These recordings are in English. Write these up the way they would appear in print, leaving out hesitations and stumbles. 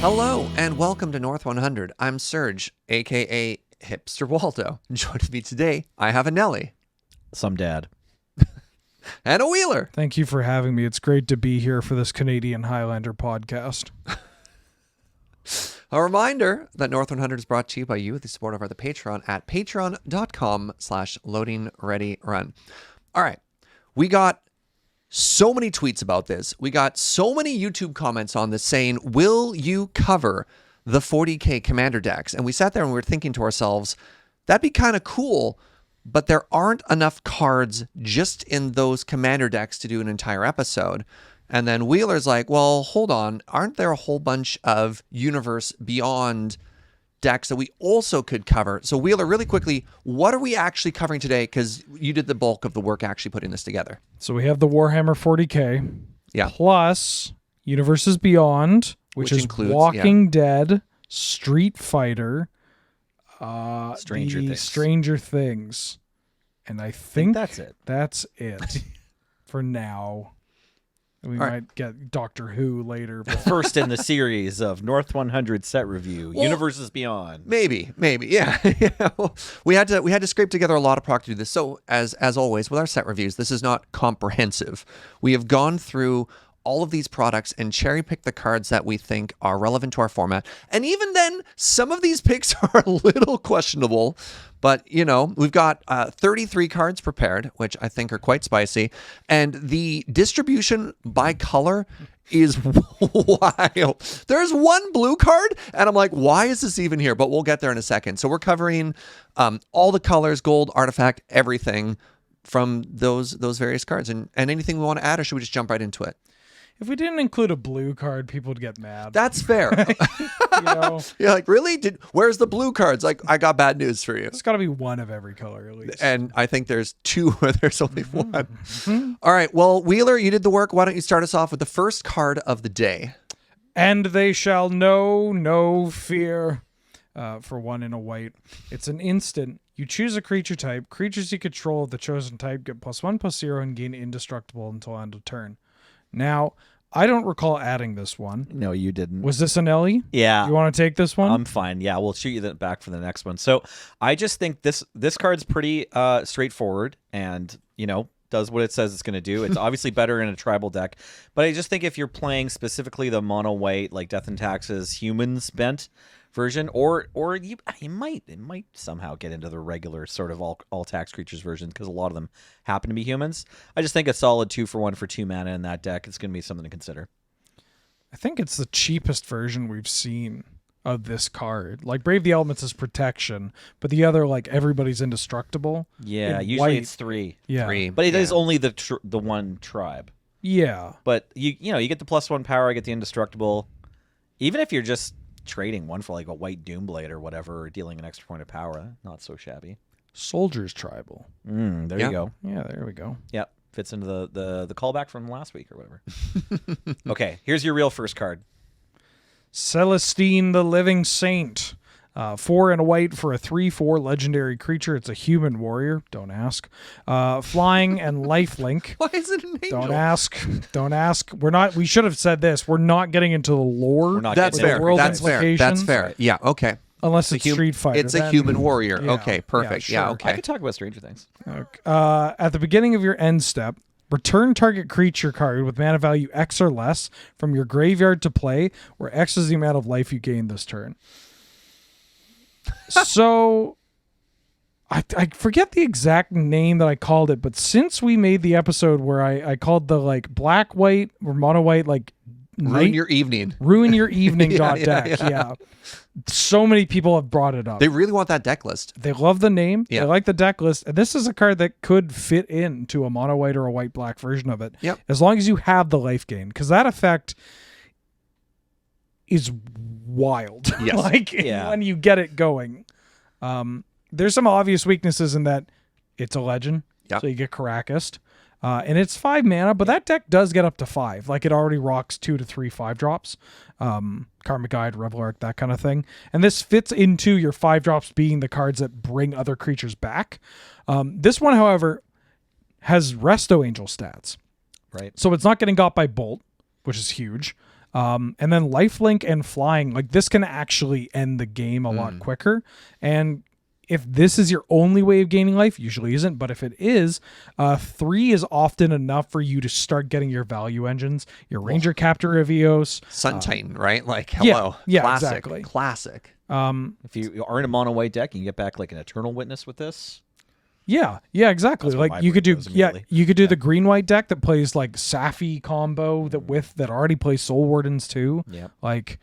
Hello and welcome to North 100. I'm Serge, aka Hipster Waldo. Joining me today, I have a Nelly. Some dad. And a Wheeler. Thank you for having me. It's great to be here for this Canadian Highlander podcast. A reminder that North 100 is brought to you by you with the support of the Patreon at patreon.com/loadingreadyrun. All right. We got so many tweets about this. We got so many YouTube comments on this saying, will you cover the 40k commander decks? And we sat there and we were thinking to ourselves, that'd be kind of cool, but there aren't enough cards just in those commander decks to do an entire episode. And then Wheeler's like, well, hold on. Aren't there a whole bunch of Universe Beyond decks that we also could cover? So Wheeler, really quickly, what are we actually covering today? Because you did the bulk of the work actually putting this together. So we have the Warhammer 40k. Yeah. Plus Universes Beyond, which is includes, Walking Dead, Street Fighter, Stranger Things. And I think that's it. That's it for now. We might get Doctor Who later. But First in the series of North 100 set review, Universes Beyond. Maybe, yeah. Well, we had to scrape together a lot of product to do this. So as always with our set reviews, this is not comprehensive. We have gone through all of these products and cherry picked the cards that we think are relevant to our format. And even then, some of these picks are a little questionable. But, you know, we've got 33 cards prepared, which I think are quite spicy. And the distribution by color is wild. There's one blue card, and I'm like, why is this even here? But we'll get there in a second. So we're covering all the colors, gold, artifact, everything from those various cards. And anything we want to add, or should we just jump right into it? if we didn't include a blue card, people would get mad. That's fair. You know? You're like, really? Where's the blue cards? Like, I got bad news for you. It's got to be one of every color at least. And I think there's two where there's only one. All right. Well, Wheeler, you did the work. Why don't you start us off with the first card of the day? And they shall know no fear. For 1 and a white. It's an instant. You choose a creature type. Creatures you control of the chosen type get +1/+0 and gain indestructible until end of turn. Now, I don't recall adding this one. No, you didn't. Was this an Ellie? Yeah. You want to take this one? I'm fine. Yeah, we'll shoot you that back for the next one. So I just think this card's pretty straightforward and, you know, does what it says it's going to do. It's obviously better in a tribal deck. But I just think if you're playing specifically the mono white, like Death and Taxes humans bent version, or it might somehow get into the regular sort of all tax creatures version because a lot of them happen to be humans. I just think a solid 2-for-1 for 2 mana in that deck is going to be something to consider. I think it's the cheapest version we've seen of this card. Like Brave the Elements is protection, but the other, like, everybody's indestructible. Yeah, In usually white, it's 3. Yeah. 3. But it is only the one tribe. Yeah. But you get the +1 power, I get the indestructible. Even if you're just trading one for like a white Doomblade or whatever, or dealing an extra point of power, not so shabby. Soldier's Tribal. There you go. Yeah, there we go. Yep, fits into the callback from last week or whatever. Okay, here's your real first card. Celestine the Living Saint. 4 and a white for a 3/4 legendary creature. It's a human warrior. Don't ask. Flying and lifelink. Why is it an angel? Don't ask. Don't ask. We should have said this. We're not getting into the lore. We're not That's getting fair. world That's fair. That's implications. fair. Yeah. Okay. Unless it's Street Fighter. It's a then- human warrior. Yeah, Okay. Perfect. yeah, Yeah. sure. Okay. I could talk about Stranger Things. Okay. At the beginning of your end step, return target creature card with mana value X or less from your graveyard to play, where X is the amount of life you gain this turn. So, I forget the exact name that I called it, but since we made the episode where I called the like black white or mono white like Ruin your evening. deck. Yeah. So many people have brought it up. They really want that deck list. They love the name. Yeah. They like the deck list. And this is a card that could fit into a mono white or a white black version of it. Yep. As long as you have the life gain, because that effect is wild. Yes. When you get it going. There's some obvious weaknesses in that it's a legend. Yep. So you get Caracas. And it's 5 mana, but that deck does get up to 5. Like it already rocks 2 to 3 5-drops. Karmic Guide, Rebel Arc, that kind of thing. And this fits into your 5-drops being the cards that bring other creatures back. This one, however, has Resto Angel stats. Right. So it's not getting got by Bolt, which is huge. And then lifelink and flying, like this can actually end the game a lot quicker. And if this is your only way of gaining life, usually isn't, but if it is, 3 is often enough for you to start getting your value engines, your Ranger Captor Evios. Sun Titan, right? Like, hello. Yeah, classic, exactly. Classic. If you aren't a mono white deck, you can get back like an Eternal Witness with this. Yeah, exactly. That's what Like my you could do, brain goes immediately. you could do the green white deck that plays like Safi combo that already plays Soul Wardens too. Yep. Like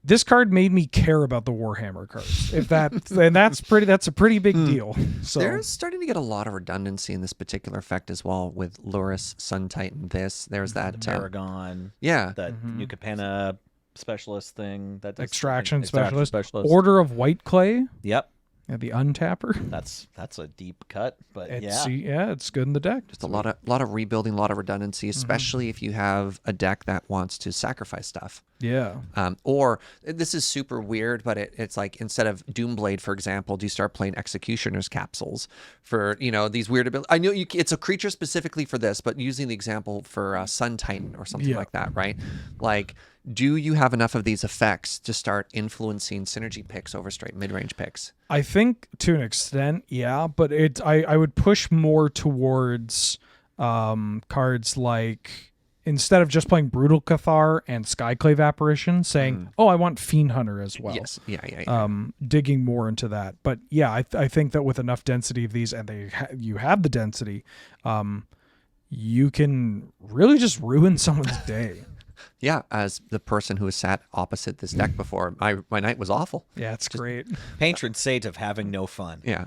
this card made me care about the Warhammer cards. If that and that's a pretty big deal. So There's starting to get a lot of redundancy in this particular effect as well with Luris, Sun Titan, there's that. Paragon. Yeah. That new Capenna specialist thing. That does extraction something. specialist. Order of White Clay. Yep. Yeah, the untapper. That's a deep cut, but It's good in the deck. Just a lot of rebuilding, a lot of redundancy, especially if you have a deck that wants to sacrifice stuff. Yeah. Or this is super weird, but it's like instead of Doomblade, for example, do you start playing Executioner's Capsules for these weird abilities? I know it's a creature specifically for this, but using the example for Sun Titan or something like that, right? Like, do you have enough of these effects to start influencing synergy picks over straight mid-range picks? I think to an extent, yeah, but I would push more towards cards like, instead of just playing Brutal Cathar and Skyclave Apparition, saying, "Oh, I want Fiend Hunter as well." Yes, yeah. Digging more into that, but yeah, I think that with enough density of these, and you have the density, you can really just ruin someone's day. Yeah, as the person who has sat opposite this deck before, my night was awful. Yeah, it's great. Patron saint of having no fun. Yeah.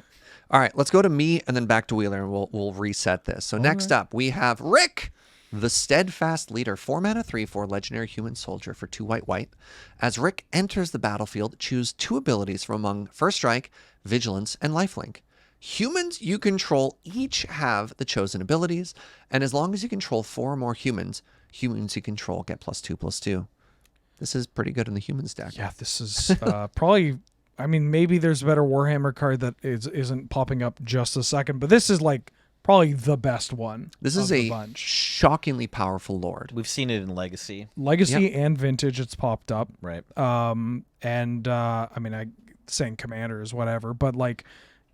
All right, let's go to me and then back to Wheeler, and we'll reset this. So next up, we have Rick, the Steadfast Leader, 4 mana 3/4 legendary human soldier for 2 white. As Rick enters the battlefield, choose 2 abilities from among First Strike, Vigilance, and Lifelink. Humans you control each have the chosen abilities, and as long as you control 4 or more humans you control get +2/+2. This is pretty good in the humans deck. Yeah, this is probably. I mean, maybe there's a better Warhammer card that isn't popping up just a second, but this is like probably the best one. This is a shockingly powerful lord. We've seen it in Legacy. And Vintage, it's popped up. Right. I mean, saying Commanders, whatever, but like,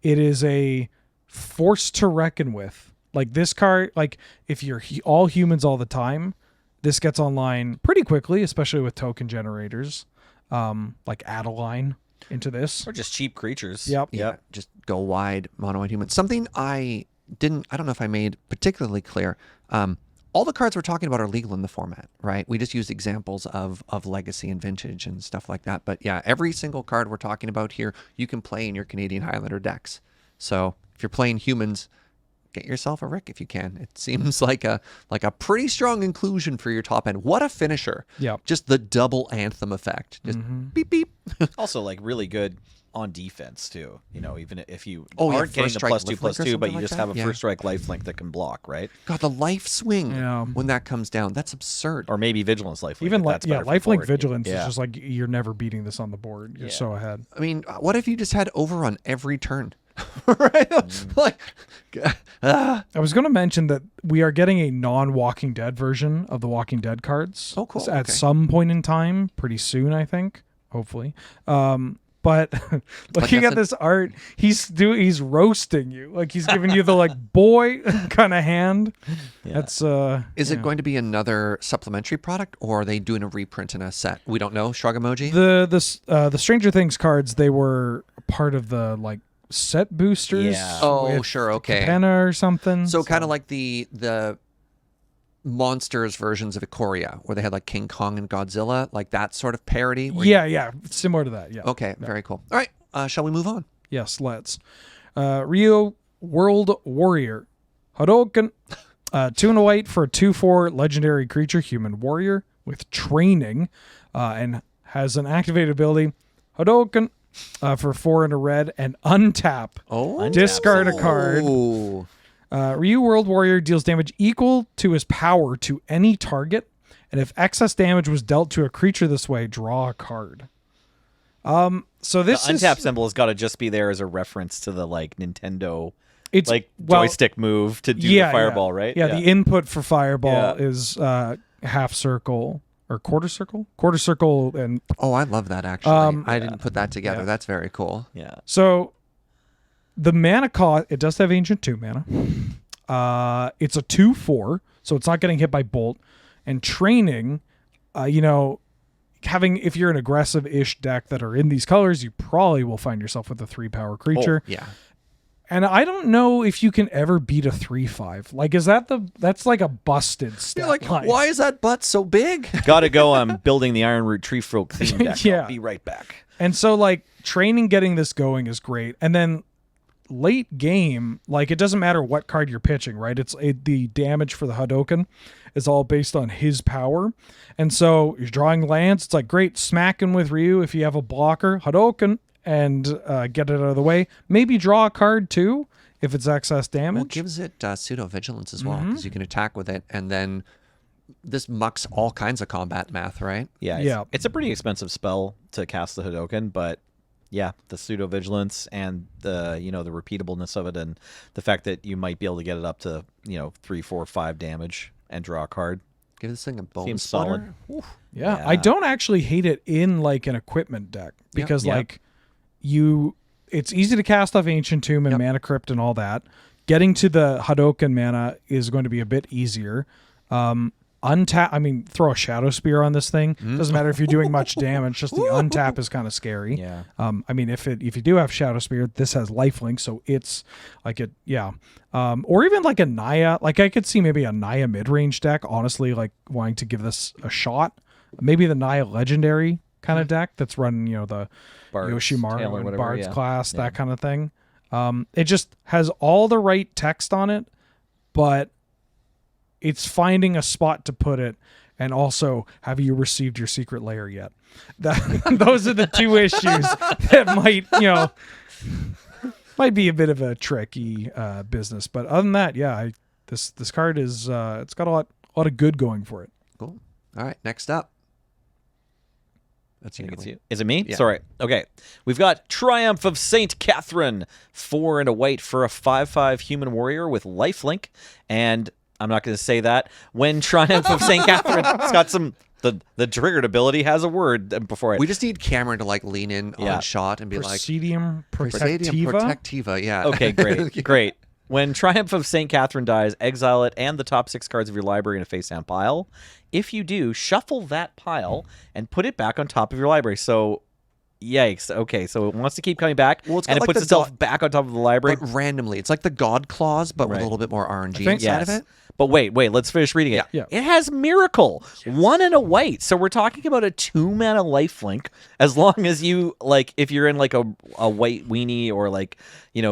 it is a force to reckon with. Like this card, like if you're all humans all the time, this gets online pretty quickly, especially with token generators, like Adeline into this. Or just cheap creatures. Yep. Yeah, just go wide, mono white human. Something I don't know if I made particularly clear. All the cards we're talking about are legal in the format, right? We just used examples of Legacy and Vintage and stuff like that. But yeah, every single card we're talking about here, you can play in your Canadian Highlander decks. So if you're playing humans, get yourself a Rick if you can. It seems like a pretty strong inclusion for your top end. What a finisher. Yeah. Just the double anthem effect. Just beep, beep. Also, like, really good on defense, too. Even if you yeah, aren't getting first the strike +2/+2, lifelink or but you something just like have a that? first strike lifelink that can block, right? God, the life swing Yeah. when that comes down. That's absurd. Or maybe Vigilance lifelink. Even that's better for Lifelink forward. Vigilance is Yeah. just like, you're never beating this on the board. You're so ahead. I mean, what if you just had overrun every turn? Right? Like, I was going to mention that we are getting a non-Walking Dead version of the Walking Dead cards. Oh, cool. At Okay. some point in time, pretty soon, I think. Hopefully. But looking that's at this art, he's roasting you. Like he's giving you the like boy kind of hand. Yeah. That's is it going to be another supplementary product, or are they doing a reprint in a set? We don't know. Shrug emoji. the Stranger Things cards, they were part of the like set boosters. Yeah. Oh, with sure. Okay. Capenna or something. So kind of like the monsters versions of Ikoria, where they had like King Kong and Godzilla, like that sort of parody. where yeah, similar to that. Yeah. Okay. Very cool. All right. Shall we move on? Yes, let's. Rio World Warrior. Hadoken. 2 and a white for a 2/4 legendary creature, human warrior with training, and has an activated ability. Hadoken. For 4 and a red, and untap. Oh. Discard a card. Ooh. Ryu World Warrior deals damage equal to his power to any target, and if excess damage was dealt to a creature this way, draw a card. So this The untap symbol has got to just be there as a reference to the like Nintendo it's joystick move to do the fireball, right? Yeah, the input for fireball Yeah. is half circle or quarter circle, and Oh, I love that actually. I didn't put that together. yeah. That's very cool. Yeah. so the mana cost, it does have Ancient 2 mana. It's a 2/4, so it's not getting hit by bolt. And training, if you're an aggressive-ish deck that are in these colors, you probably will find yourself with a 3-power creature. Yeah. And I don't know if you can ever beat a 3/5. Like, that's like a busted stat You're like, line. why is that butt so big? Gotta go. I'm building the Ironroot Treefolk theme deck. Yeah. I'll be right back. And so, like, training getting this going is great. And then late game, like, it doesn't matter what card you're pitching, right? The damage for the Hadoken is all based on his power. And so you're drawing lands. It's like, great, smacking with Ryu if you have a blocker, Hadoken, and get it out of the way. Maybe draw a card too if it's excess damage. Well, it gives it pseudo vigilance as well because you can attack with it, and then this mucks all kinds of combat math, right? Yeah. Yeah. It's a pretty expensive spell to cast the Hadoken, but yeah, the pseudo vigilance and the the repeatableness of it, and the fact that you might be able to get it up to 3, 4, 5 damage and draw a card. Give this thing a bone Seems splitter. solid. Yeah, I don't actually hate it in like an equipment deck because Yep. it's easy to cast off Ancient Tomb and Mana Crypt and all that. Getting to the Hadoken mana is going to be a bit easier. Throw a Shadow Spear on this thing. Doesn't matter if you're doing much damage. Just the untap is kind of scary. Yeah. If you do have Shadow Spear, this has lifelink, so it's like it. Yeah. Or even like a Naya. Like I could see maybe a Naya mid-range deck. Honestly, like wanting to give this a shot. Maybe the Naya Legendary kind of deck that's running the Bard's Yoshimaru Tale or and whatever, Bard's yeah. class, Yeah. that kind of thing. It just has all the right text on it, but it's finding a spot to put it. And also, have you received your secret layer yet? Those are the two issues that might be a bit of a tricky business. But other than that, yeah, this card is it's got a lot of good going for it. Cool. All right, next up. That's I you. think it's Lee. you. Is it me? Yeah. Sorry. Okay. We've got Triumph of Saint Catherine, 4 and a white for a 5/5 human warrior with lifelink. And I'm not going to say that. When Triumph of Saint Catherine, it's got some. The triggered ability has a word before it. We just need Cameron to like lean in Yeah. on shot and be like, Presidium Presidium Protectiva. Protectiva. Yeah. Okay, great. Great. When Triumph of Saint Catherine dies, exile it and the top 6 cards of your library in a face-down pile. If you do, shuffle that pile and put it back on top of your library. So, yikes. Okay, so it wants to keep coming back, Well, it's got and it like puts the itself back on top of the library. But randomly. It's like the God Clause, but with Right. a little bit more RNG think- inside of Yes. it. But wait, let's finish reading it. Yeah. It has Miracle, 1 and a white. So we're talking about a 2-mana lifelink. As long as you, like, if you're in, like, a white weenie or, like,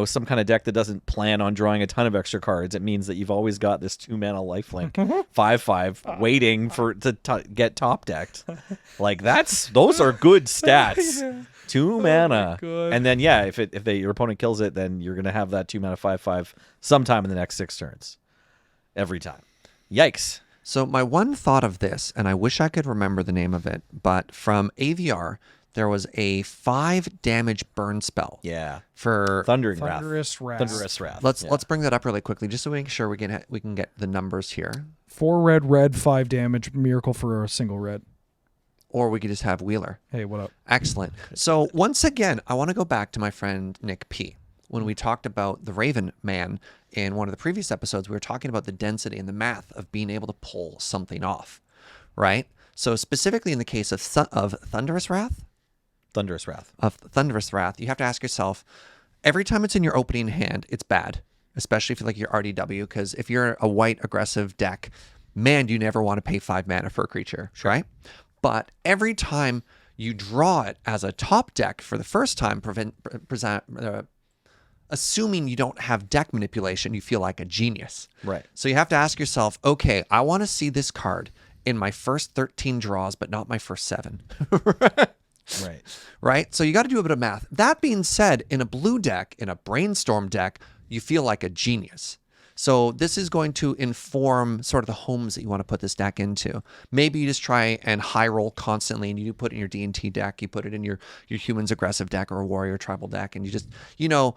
some kind of deck that doesn't plan on drawing a ton of extra cards, it means that you've always got this 2-mana lifelink, 5/5, waiting to get top decked. Like, those are good stats. 2 mana. God. And then, yeah, if your opponent kills it, then you're going to have that 2-mana 5/5 sometime in the next 6 turns. Every time. Yikes. So my one thought of this, and I wish I could remember the name of it, but from AVR, there was a 5 damage burn spell. Yeah. For Thundering Wrath. Thunderous Wrath. Thunderous Wrath. let's bring that up really quickly, just so we make sure we can get the numbers here, 4 red, 5 damage, miracle for a single red. or we could just have Wheeler. Hey, what up? Excellent. So once again, I want to go back to my friend Nick P. When we talked about the Raven Man in one of the previous episodes, we were talking about the density and the math of being able to pull something off, right? So specifically in the case of Thunderous Wrath, Thunderous Wrath. you have to ask yourself, every time it's in your opening hand, it's bad, especially if you like your RDW, because if you're a white aggressive deck, man, you never want to pay 5 mana for a creature, right? But every time you draw it as a top deck for the first time, assuming you don't have deck manipulation, you feel like a genius. Right. So you have to ask yourself, okay, I want to see this card in my first 13 draws, but not my first 7. Right. Right? So you got to do a bit of math. That being said, in a blue deck, in a brainstorm deck, you feel like a genius. So this is going to inform sort of the homes that you want to put this deck into. Maybe you just try and high roll constantly, and you put it in your D&T deck, you put it in your humans aggressive deck or a warrior tribal deck, and you just, you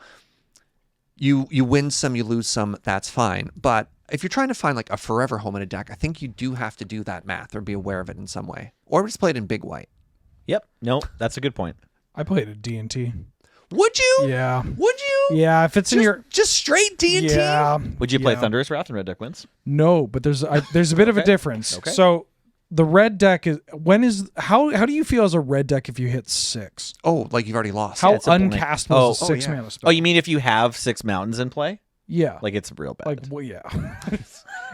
win some, you lose some, that's fine. But if you're trying to find like a forever home in a deck, I think you do have to do that math or be aware of it in some way, or just play it in big white. Yep. No, that's a good point. I played a D&T. Would you? Yeah. Would you? Yeah, if it's in your just straight D&T. Yeah. Would you play Yeah. Thunderous Wrath and Red Deck wins? No, but there's a bit of a difference. Okay. So the red deck how do you feel as a red deck if you hit 6? Oh, like you've already lost. How it's a blank. uncastable is a Oh, 6 yeah. mana spell? Oh, you mean if you have 6 mountains in play? Yeah. Like it's real bad. Like, well, yeah.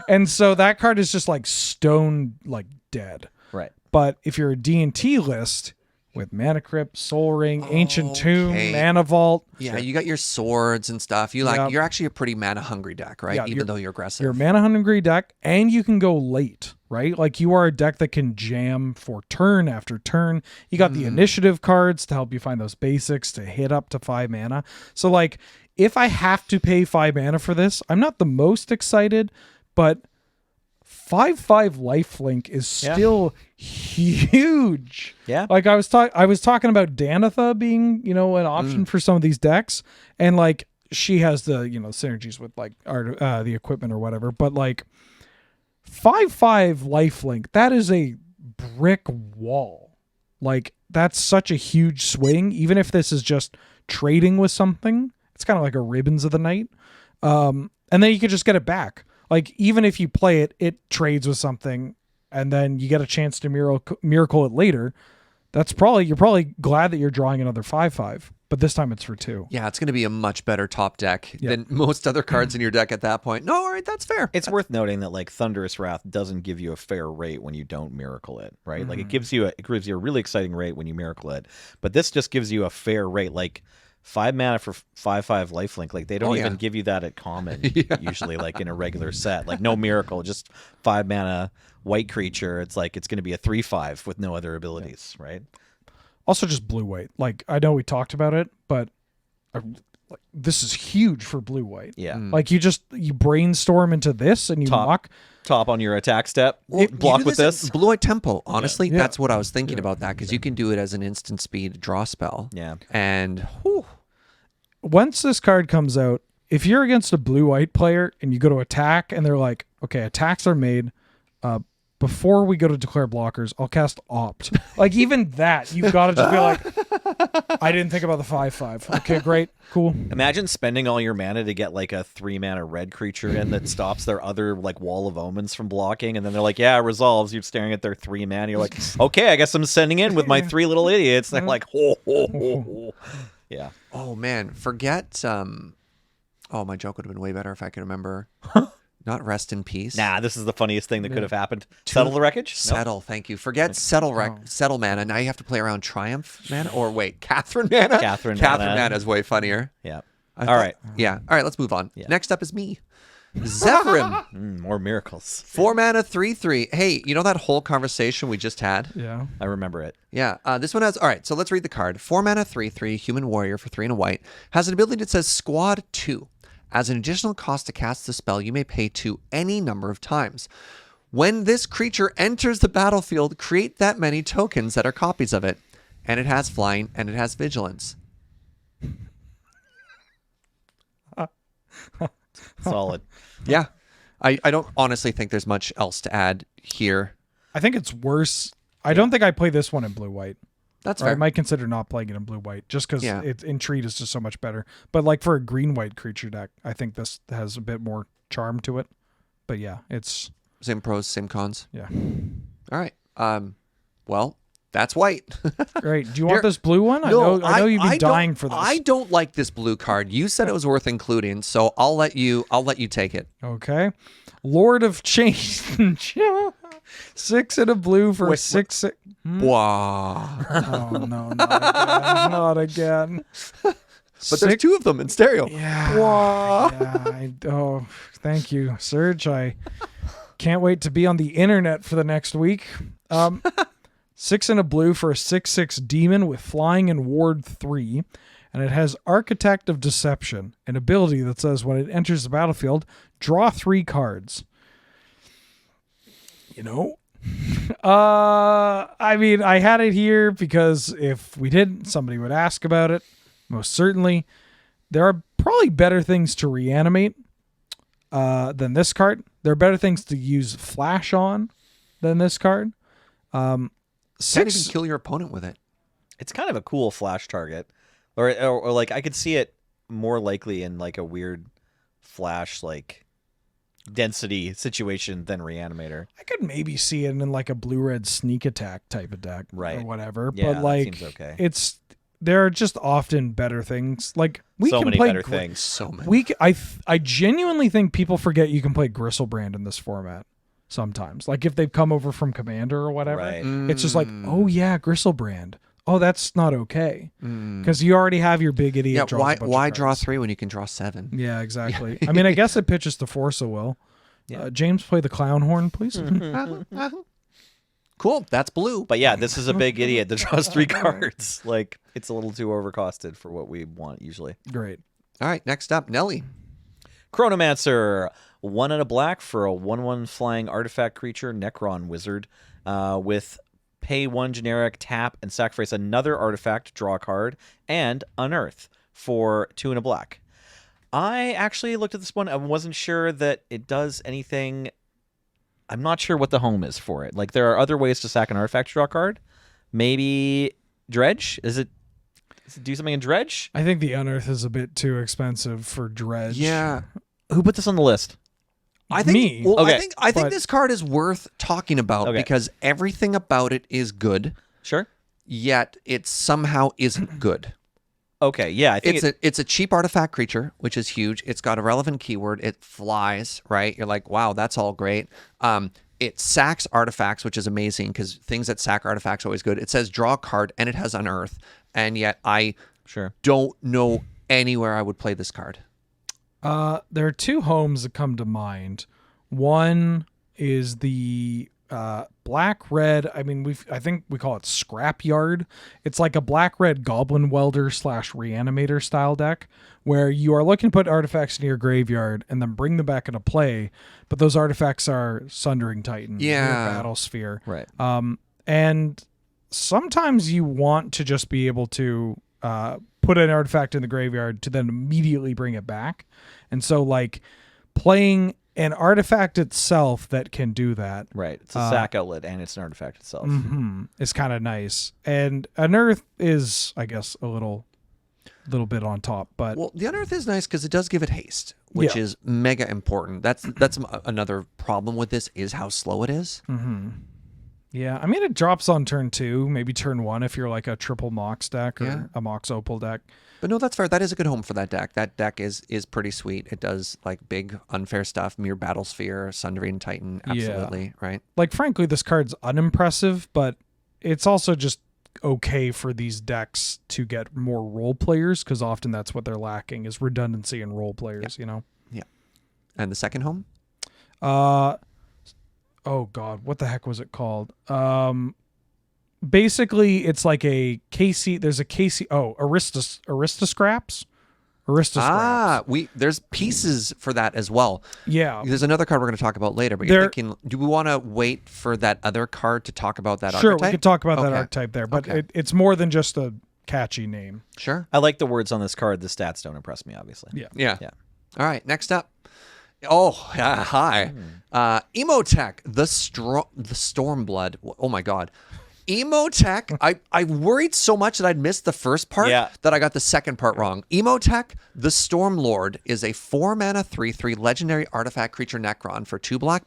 And so that card is just like stone, like dead. right. But if you're a D&T list with Mana Crypt, Soul Ring, Ancient Tomb, Okay. Mana Vault, Yeah, you got your swords and stuff. Yep. You're actually a pretty mana hungry deck, right? Yeah, Even though you're aggressive. you're a Mana Hungry deck, and you can go late, right? Like you are a deck that can jam for turn after turn. You got the initiative cards to help you find those basics to hit up to 5 mana. So like if I have to pay 5 mana for this, I'm not the most excited, but 5/5 lifelink is still huge. Yeah. Like I was talking about Danitha being, an option for some of these decks, and like she has the, synergies with like the equipment or whatever, but like 5/5 lifelink, that is a brick wall. Like that's such a huge swing, even if this is just trading with something. It's kind of like a Ribbons of the Night. And then you could just get it back. Like even if you play it, it trades with something, and then you get a chance to miracle it later. You're probably glad that you're drawing another 5/5, but this time it's for 2. Yeah, it's going to be a much better top deck than most other cards in your deck at that point. No, all right, that's fair. It's worth noting that like Thunderous Wrath doesn't give you a fair rate when you don't miracle it, right? Like it gives you a really exciting rate when you miracle it, but this just gives you a fair rate. Like 5 mana for 5/5 lifelink. Like they don't even give you that at common usually, like in a regular set. Like no miracle, just 5 mana white creature. It's like it's going to be a 3/5 with no other abilities, right? Also just blue-white. Like I know we talked about it, but this is huge for blue-white. Yeah. Like you brainstorm into this and you mock. Top on your attack step. Well, block you do with this. in Blue-White Tempo. Honestly, Yeah. that's what I was thinking about that, because you can do it as an instant speed draw spell. Yeah. And whew, Once this card comes out, if you're against a blue-white player and you go to attack and they're like, okay, attacks are made, before we go to declare blockers, I'll cast Opt. Like even that, you've got to just be like, I didn't think about the 5/5. Okay, great, cool. Imagine spending all your mana to get like a 3 mana red creature in that stops their other like Wall of Omens from blocking, and then they're like, yeah, it resolves. You're staring at their 3 mana. You're like, okay, I guess I'm sending in with my 3 little idiots. They're like, ho, ho, ho, ho. Yeah. oh man, forget. Oh, my joke would have been way better if I could remember. Not rest in peace. Nah, this is the funniest thing that could have happened. Settle the wreckage? No. Settle, thank you. Forget settle mana. Now you have to play around Triumph mana, or wait, Catherine mana. Catherine Catherine mana. mana is way funnier. Yeah. I All thought- right. Yeah. All right. Let's move on. Yeah. Next up is me, Zephyrim. More miracles. 4 mana, 3/3. Hey, you know that whole conversation we just had? Yeah. I remember it. Yeah. This one has. All right. So let's read the card. 4 mana, 3/3. Human warrior for 3 and a white has an ability that says Squad 2. As an additional cost to cast the spell, you may pay 2 any number of times. When this creature enters the battlefield, create that many tokens that are copies of it. And it has flying and it has vigilance. Solid. Yeah. I don't honestly think there's much else to add here. I think it's worse. I don't think I play this one in blue-white. That's Or I fair. might consider not playing it in blue-white just because Yeah. Entreat is just so much better. But like for a green-white creature deck, I think this has a bit more charm to it. But yeah, it's Same pros, same cons. yeah. All right. Well, that's white. Great. Do you want Here- this blue one? I know you'd be dying for this. I don't like this blue card. You said it was worth including, so I'll let you take it. Okay. Lord of Change. 6 and a blue for a 6. Wow. Oh no, not again. But there's 2 of them in stereo. Yeah. Wow. Yeah. Thank you, Serge. I can't wait to be on the internet for the next week. 6 and a blue for a 6/6 demon with flying and ward 3. And it has Architect of Deception, an ability that says when it enters the battlefield, draw 3 cards. I mean, I had it here because if we didn't, somebody would ask about it. Most certainly. There are probably better things to reanimate. than this card. There are better things to use flash on than this card. Can't Six. even kill your opponent with it. It's kind of a cool flash target, or like I could see it more likely in like a weird flash like density situation than Reanimator. I could maybe see it in like a blue-red sneak attack type of deck, Right. or whatever. Yeah, but like, that seems okay. there are just often better things. Like we So can many play better things. So many. I genuinely think people forget you can play Gristlebrand in this format sometimes. Like if they've come over from Commander or whatever, Right. it's just like, oh yeah, Gristlebrand. Oh, that's not okay Mm. because you already have your big idiot. Yeah, draws a bunch of why draw cards. 3 when you can draw 7? Yeah, exactly. I mean, I guess it pitches to Force of Will. Yeah. James, play the clown horn, please. Cool, that's blue. But yeah, this is a big idiot that draws 3 cards. Like, it's a little too overcosted for what we want usually. Great. All right, next up, Nelly. Chronomancer, 1 and a black for a 1/1 flying artifact creature, Necron Wizard, with pay 1 generic, tap, and sacrifice another artifact, draw a card, and unearth for 2 and a black. I actually looked at this one. I wasn't sure that it does anything. I'm not sure what the home is for it. Like, there are other ways to sack an artifact to draw a card. Maybe Dredge? Does it do something in Dredge? I think the Unearth is a bit too expensive for Dredge. Yeah. Who put this on the list? I think, Me. Well, Okay. I think But- this card is worth talking about Okay. because everything about it is good, Sure. yet it somehow isn't good. Okay, yeah, I think It's a cheap artifact creature, which is huge. It's got a relevant keyword. It flies, right? You're like, wow, that's all great. It sacks artifacts, which is amazing because things that sack artifacts are always good. It says draw a card, and it has unearth, and yet I sure. don't know anywhere I would play this card. There are 2 homes that come to mind. One is the black-red. I mean, I think we call it Scrapyard. It's like a black-red Goblin Welder / Reanimator style deck where you are looking to put artifacts into your graveyard and then bring them back into play. But those artifacts are Sundering Titan, Yeah. Battle Sphere. Right. And sometimes you want to just be able to put an artifact in the graveyard to then immediately bring it back. And so, like, playing an artifact itself that can do that Right. It's a sack outlet and it's an artifact itself. is kind of nice. And Unearth is, I guess, a little bit on top. But Well, the unearth is nice because it does give it haste, which Yeah. is mega important. That's another problem with this is how slow it is. yeah, I mean, it drops on turn 2, maybe turn 1 if you're like a triple Mox deck or Yeah. a Mox Opal deck. But no, that's fair. That is a good home for that deck. That deck is pretty sweet. It does like big unfair stuff, Mere Battlesphere, Sundering Titan, absolutely, right? Like, frankly, this card's unimpressive, but it's also just okay for these decks to get more role players because often that's what they're lacking is redundancy in role players, you know? Yeah. And the second home? Oh God, what the heck was it called? Basically it's like a KC, there's a KC, Aristascraps. There's pieces for that as well. Yeah. There's another card we're going to talk about later, but There- you're thinking, do we want to wait for that other card to talk about that Sure, archetype? we could talk about that Okay. archetype there, but Okay. it's more than just a catchy name. Sure. I like the words on this card. The stats don't impress me, obviously. Yeah. Yeah. Yeah. All right, next up. Oh, yeah, hi. Emotech, the Stormblood. Oh my God. Emotech, I worried so much that I'd missed the first part Yeah. that I got the second part wrong. Emotech, the Stormlord, is a 4-mana 3/3 legendary artifact creature Necron for 2 black.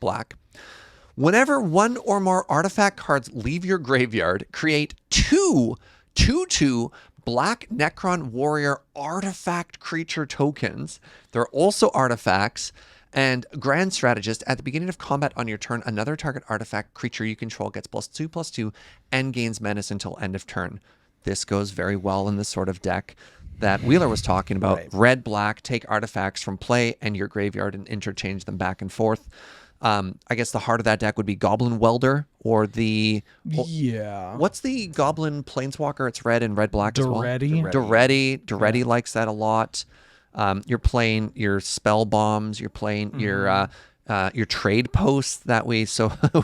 Whenever 1 or more artifact cards leave your graveyard, create 2/2 black Necron Warrior artifact creature tokens. They're also artifacts. And Grand Strategist, at the beginning of combat on your turn, another target artifact creature you control gets +2/+2 and gains menace until end of turn. This goes very well in the sort of deck that Wheeler was talking about. Right. Red, black, take artifacts from play and your graveyard and interchange them back and forth. I guess the heart of that deck would be Goblin Welder or the... Yeah. What's the Goblin Planeswalker? It's red and red-black as well. Doretti. Doretti likes that a lot. You're playing your spell bombs. You're playing your your trade posts that we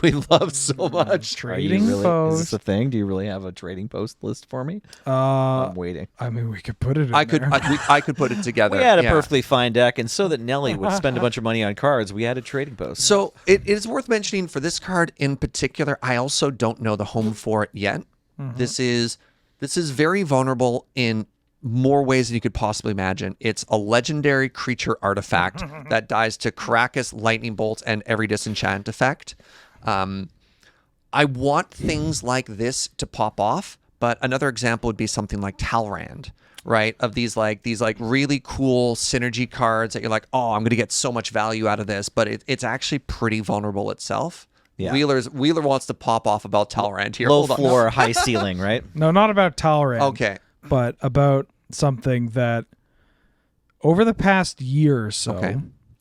we love so much. Trading Is this post. a thing? Do you really have a trading post list for me? I'm waiting. I mean, we could put it in I could there. I could put it together. We had a yeah. perfectly fine deck, and so that Nelly would spend a bunch of money on cards, we had a trading post. So it is worth mentioning for this card in particular. I also don't know the home for it yet. This is very vulnerable in more ways than you could possibly imagine. It's a legendary creature artifact that dies to Caracas, lightning bolts, and every disenchant effect. I want things like this to pop off, but another example would be something like Talrand, right? Of these really cool synergy cards that you're like, oh, I'm going to get so much value out of this, but it's actually pretty vulnerable itself. Yeah. Wheeler wants to pop off about Talrand here. Low Hold on. floor, high ceiling, right? No, not about Talrand. Okay. But about something that over the past year or so, Okay.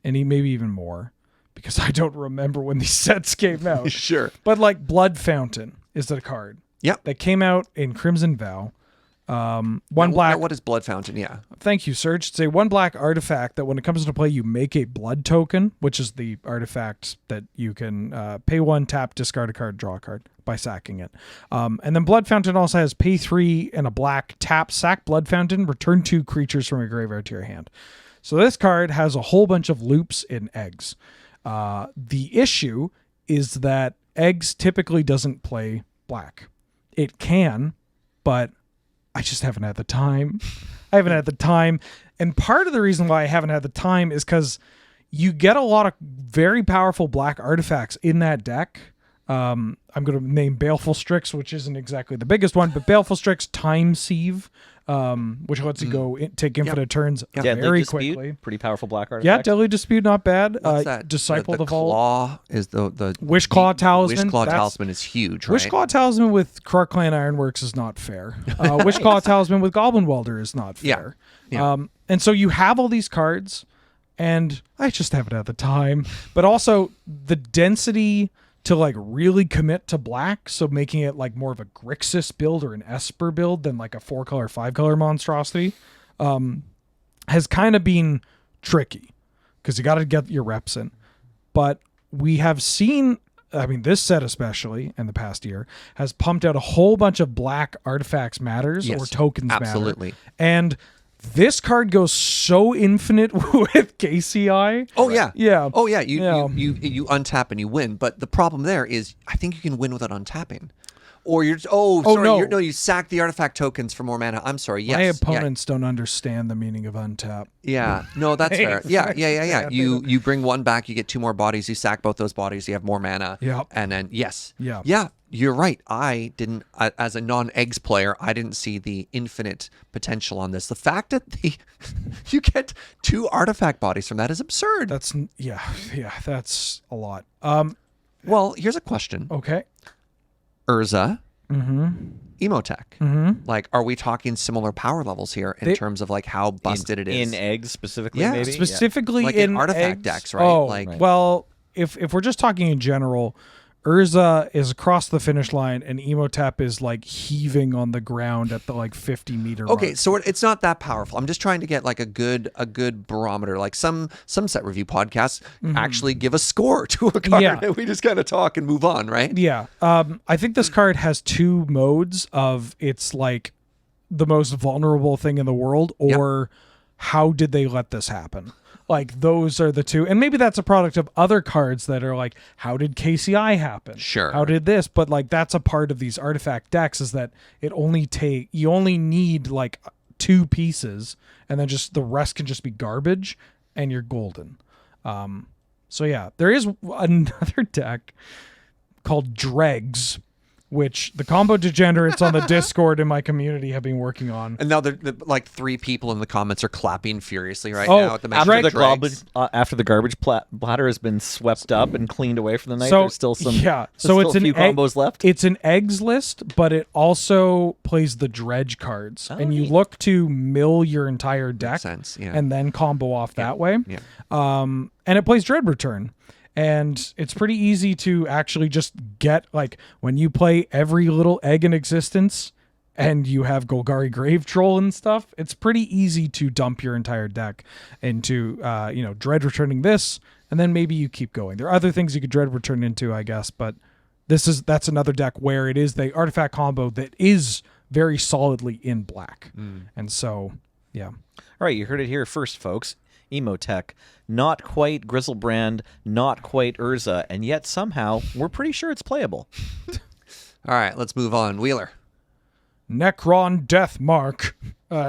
and maybe even more, because I don't remember when these sets came out. Sure. But like Blood Fountain is the card. Yep. That came out in Crimson Vow. One Now, black. what is Blood Fountain? Yeah. Thank you, Serge. It's a 1 black artifact that when it comes into play, you make a blood token, which is the artifact that you can pay 1, tap, discard a card, draw a card by sacking it. And then Blood Fountain also has pay 3 and a black, tap, sack Blood Fountain, return 2 creatures from your graveyard to your hand. So this card has a whole bunch of loops in eggs. The issue is that eggs typically doesn't play black. It can, but I just haven't had the time. I haven't had the time. And part of the reason why I haven't had the time is because you get a lot of very powerful black artifacts in that deck. I'm going to name Baleful Strix, which isn't exactly the biggest one, but Baleful Strix, Time Sieve, which lets you go take infinite turns Deadly very Dispute, quickly. pretty powerful black artifact. Yeah, Deadly Dispute, not bad. What's that? Disciple the the Vault. Claw is the Wishclaw Talisman. Wishclaw That's- Talisman is huge, right? Wishclaw Talisman with Krark Clan Ironworks is not fair. Wishclaw Talisman with Goblin Welder is not fair. Yeah. And so you have all these cards, and I just haven't had the time. But also the density to like really commit to black, so making it like more of a Grixis build or an Esper build than like a 4-color, 5-color monstrosity, has kind of been tricky because you got to get your reps in. But we have seen, I mean, this set especially in the past year has pumped out a whole bunch of black artifacts matters Yes, or tokens absolutely. matter. And this card goes so infinite with KCI. Oh yeah, Yeah. Oh yeah, Yeah. you untap and you win. But the problem there is, I think you can win without untapping, or you're no. you sack the artifact tokens for more mana. I'm sorry. Yes, My yeah. opponents don't understand the meaning of untap. Yeah, no, that's fair. Yeah. You bring 1 back, you get 2 more bodies, you sack both those bodies, you have more mana. Yep. And then Yeah. Yeah, you're right. I didn't, as a non-eggs player, I didn't see the infinite potential on this. The fact that you get 2 artifact bodies from that is absurd. That's that's a lot. Well, here's a question. Okay. Urza, Mm-hmm. Emotech. Mm-hmm. Like, are we talking similar power levels here in terms of like how busted it is? In eggs specifically, Yeah, maybe? Specifically Like in in artifact eggs? decks, right? Oh, Like- Right. well, if we're just talking in general, Urza is across the finish line, and Emotep is like heaving on the ground at the like 50-meter Okay, mark. so it's not that powerful. I'm just trying to get like a good barometer. Like some set review podcasts actually give a score to a card, Yeah. and we just kind of talk and move on, right? Yeah. I think this card has 2 modes of it's like the most vulnerable thing in the world, or how did they let this happen? Like those are the 2. And maybe that's a product of other cards that are like, how did KCI happen? Sure. How did this? But like that's a part of these artifact decks is that you only need like 2 pieces, and then just the rest can just be garbage and you're golden. So yeah, there is another deck called Dregs, which the combo degenerates on the Discord in my community have been working on. And now like 3 people in the comments are clapping furiously right Oh, now at the mention After of the Dregs. after the garbage bladder has been swept up and cleaned away for the night, So, there's still some. yeah, there's so still it's a an few egg- combos left. It's an eggs list, but it also plays the dredge cards, and you neat. look to mill your entire deck sense, yeah. and then combo off that way. Yeah. And it plays Dread Return. And it's pretty easy to actually just get, like, when you play every little egg in existence and you have Golgari Grave Troll and stuff, it's pretty easy to dump your entire deck into, Dread Returning this, and then maybe you keep going. There are other things you could Dread Return into, I guess, but that's another deck where it is the artifact combo that is very solidly in black. And so, yeah. All right, you heard it here first, folks. Emotech, not quite Grizzlebrand, not quite Urza, and yet somehow we're pretty sure it's playable. All right, let's move on. Wheeler. Necron Deathmark.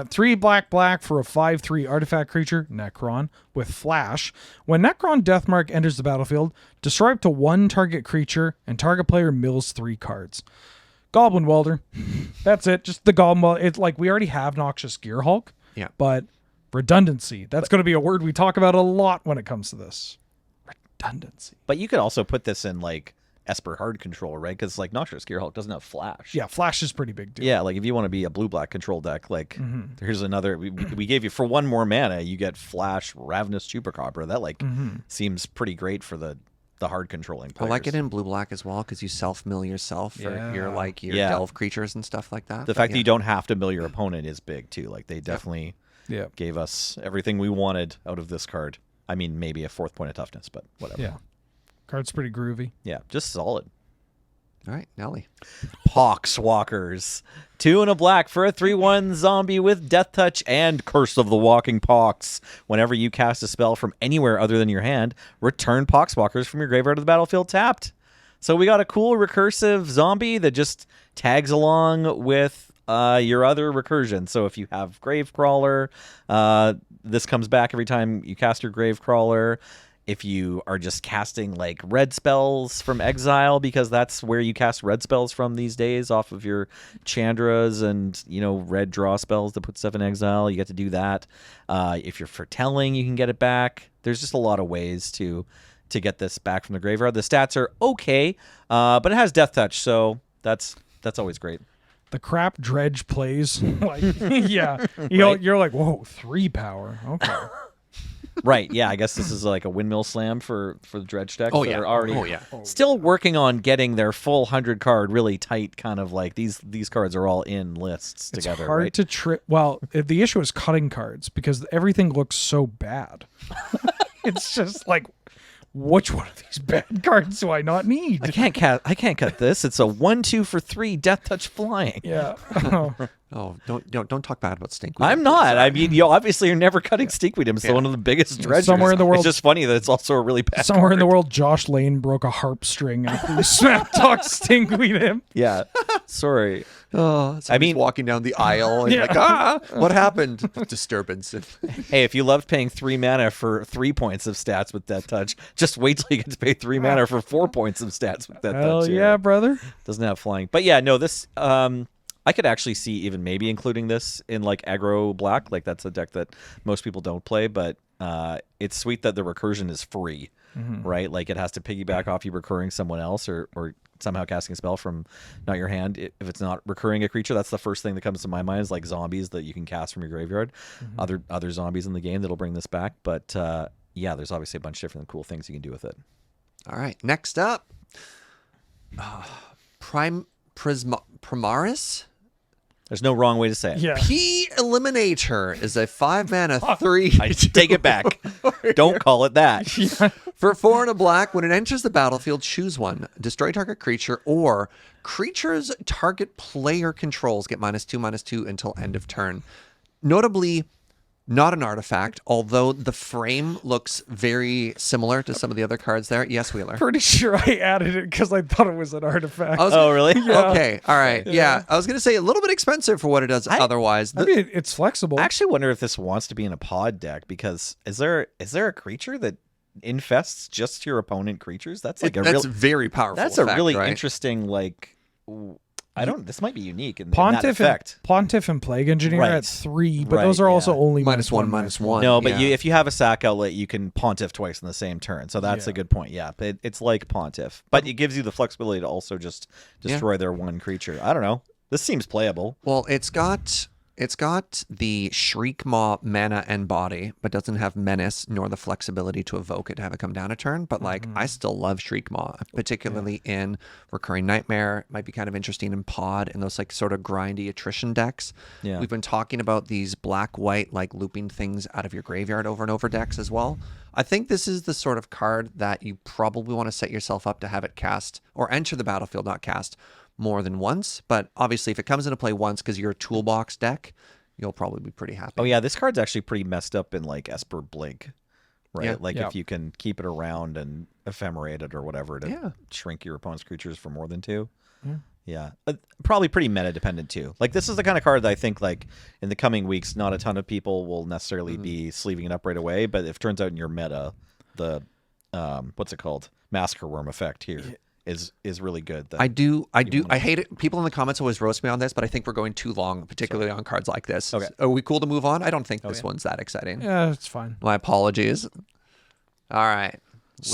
3 black for a 5/3 artifact creature, Necron, with flash. When Necron Deathmark enters the battlefield, destroy up to 1 target creature, and target player mills 3 cards. Goblin Welder. That's it. Just the Goblin Welder. It's like we already have Noxious Gearhulk. Yeah. But redundancy. That's going to be a word we talk about a lot when it comes to this. Redundancy. But you could also put this in like Esper Hard Control, right? Because like Noxious Gearhulk doesn't have flash. Yeah, flash is pretty big too. Yeah, like if you want to be a blue-black control deck, like here's another. We gave you for 1 more mana, you get flash Ravenous Chupacabra. That like seems pretty great for the hard controlling players. I like it in blue-black as well because you self-mill yourself for your delve creatures and stuff like that. The fact that you don't have to mill your opponent is big too. Like they definitely gave us everything we wanted out of this card. I mean, maybe a 4th point of toughness, but whatever. Yeah. Card's pretty groovy. Yeah, just solid. All right, Nelly. Poxwalkers. 2 and a black for a 3/1 zombie with Death Touch and Curse of the Walking Pox. Whenever you cast a spell from anywhere other than your hand, return Poxwalkers from your graveyard to the battlefield tapped. So we got a cool recursive zombie that just tags along with your other recursion. So if you have Gravecrawler, this comes back every time you cast your Gravecrawler. If you are just casting like red spells from exile, because that's where you cast red spells from these days, off of your Chandras and, you know, red draw spells to put stuff in exile, you get to do that. If you're foretelling, you can get it back. There's just a lot of ways to get this back from the graveyard. The stats are okay, but it has Death Touch, so that's always great. The crap Dredge plays, like, yeah, you're like, whoa, 3 power, okay. Right, yeah, I guess this is like a windmill slam for the Dredge decks that are already still working on getting their full 100 card really tight, kind of like these cards are all in lists together. It's hard right? to trip. Well, the issue is cutting cards because everything looks so bad. It's just like, which one of these bad cards do I not need? I can't cut this. It's a 1/2 for 3 Death Touch flying. Yeah. Oh, don't talk bad about Stinkweed. I'm not. I mean, obviously you're never cutting Stinkweed. It's one of the biggest dredgers. Somewhere in the world, it's just funny that it's also a really bad somewhere card. in the world, Josh Lane broke a harp string after we smack talk Stinkweed him. Yeah. Sorry. Oh, I mean, walking down the aisle and what happened? Disturbance. Hey, if you loved paying 3 mana for 3 points of stats with Death Touch, just wait till you get to pay 3 mana for 4 points of stats with Death Touch. Hell yeah, brother. Doesn't have flying. But yeah, no, this I could actually see even maybe including this in like aggro black. Like that's a deck that most people don't play, but it's sweet that the recursion is free, right? Like it has to piggyback off you recurring someone else or somehow casting a spell from not your hand. If it's not recurring a creature, that's the first thing that comes to my mind is like zombies that you can cast from your graveyard. Other zombies in the game that'll bring this back. But yeah, there's obviously a bunch of different cool things you can do with it. All right, next up, Primaris. There's no wrong way to say it. Yeah. P Eliminator is a 5 mana 3. I take it back. Don't call it that. For 4 and a black, when it enters the battlefield, choose one. Destroy target creature or creatures target player controls get -2/-2 until end of turn. Notably, not an artifact, although the frame looks very similar to some of the other cards there. Yes, Wheeler. Pretty sure I added it because I thought it was an artifact. Oh, really? Yeah. Okay, all right. Yeah. I was going to say a little bit expensive for what it does otherwise. I mean, it's flexible. I actually wonder if this wants to be in a pod deck because is there a creature that infests just your opponent creatures? That's like that's very powerful. That's effect, a really right? interesting like. This might be unique in that effect. Pontiff and Plague Engineer Right. at 3, but Right, those are also only -1/-1. No, but yeah. if you have a sack outlet, you can Pontiff twice in the same turn. So that's a good point. Yeah, but it's like Pontiff, but it gives you the flexibility to also just destroy their one creature. I don't know. This seems playable. Well, it's got It's got the Shriek Maw mana and body, but doesn't have menace nor the flexibility to evoke it to have it come down a turn. But like, I still love Shriek Maw, particularly in Recurring Nightmare. It might be kind of interesting in Pod and those like sort of grindy attrition decks. Yeah. We've been talking about these black-white like looping things out of your graveyard over and over decks as well. I think this is the sort of card that you probably want to set yourself up to have it cast or enter the battlefield, not cast, more than once. But obviously, if it comes into play once because you're a toolbox deck, you'll probably be pretty happy. Oh yeah, this card's actually pretty messed up in like Esper Blink, right? Yeah. Like Yeah. if you can keep it around and ephemerate it or whatever to shrink your opponent's creatures for more than 2. Yeah, probably pretty meta dependent too. Like this is the kind of card that I think like in the coming weeks, not a ton of people will necessarily be sleeving it up right away. But if it turns out in your meta, the what's it called, Massacre Worm effect here is really good. I hate it. People in the comments always roast me on this, but I think we're going too long, particularly on cards like this. Okay. Are we cool to move on? I don't think this one's that exciting. Yeah, it's fine. My apologies. All right.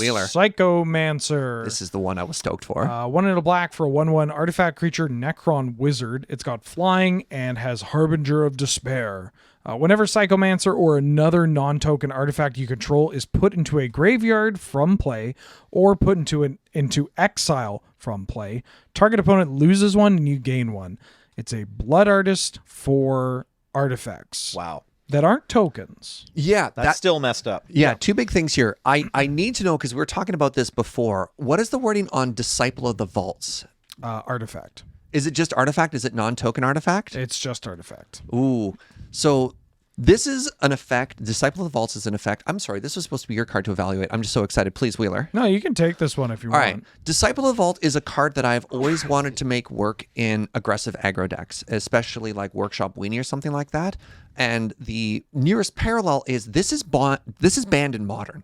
Wheeler. Psychomancer. This is the one I was stoked for. 1 and a black for a 1/1 artifact creature Necron Wizard. It's got flying and has Harbinger of Despair. Whenever Psychomancer or another non-token artifact you control is put into a graveyard from play or put into exile from play, target opponent loses 1 and you gain 1. It's a Blood Artist for artifacts. Wow. That aren't tokens. Yeah, That's still messed up. Yeah, 2 big things here. I need to know, because we were talking about this before, what is the wording on Disciple of the Vaults? Artifact. Is it just artifact? Is it non-token artifact? It's just artifact. Ooh. So this is an effect. Disciple of the Vaults is an effect. I'm sorry, this was supposed to be your card to evaluate. I'm just so excited. Please, Wheeler. No, you can take this one if you All want. right. Disciple of the Vault is a card that I've always wanted to make work in aggressive aggro decks, especially like Workshop Weenie or something like that. And the nearest parallel is this is banned in Modern,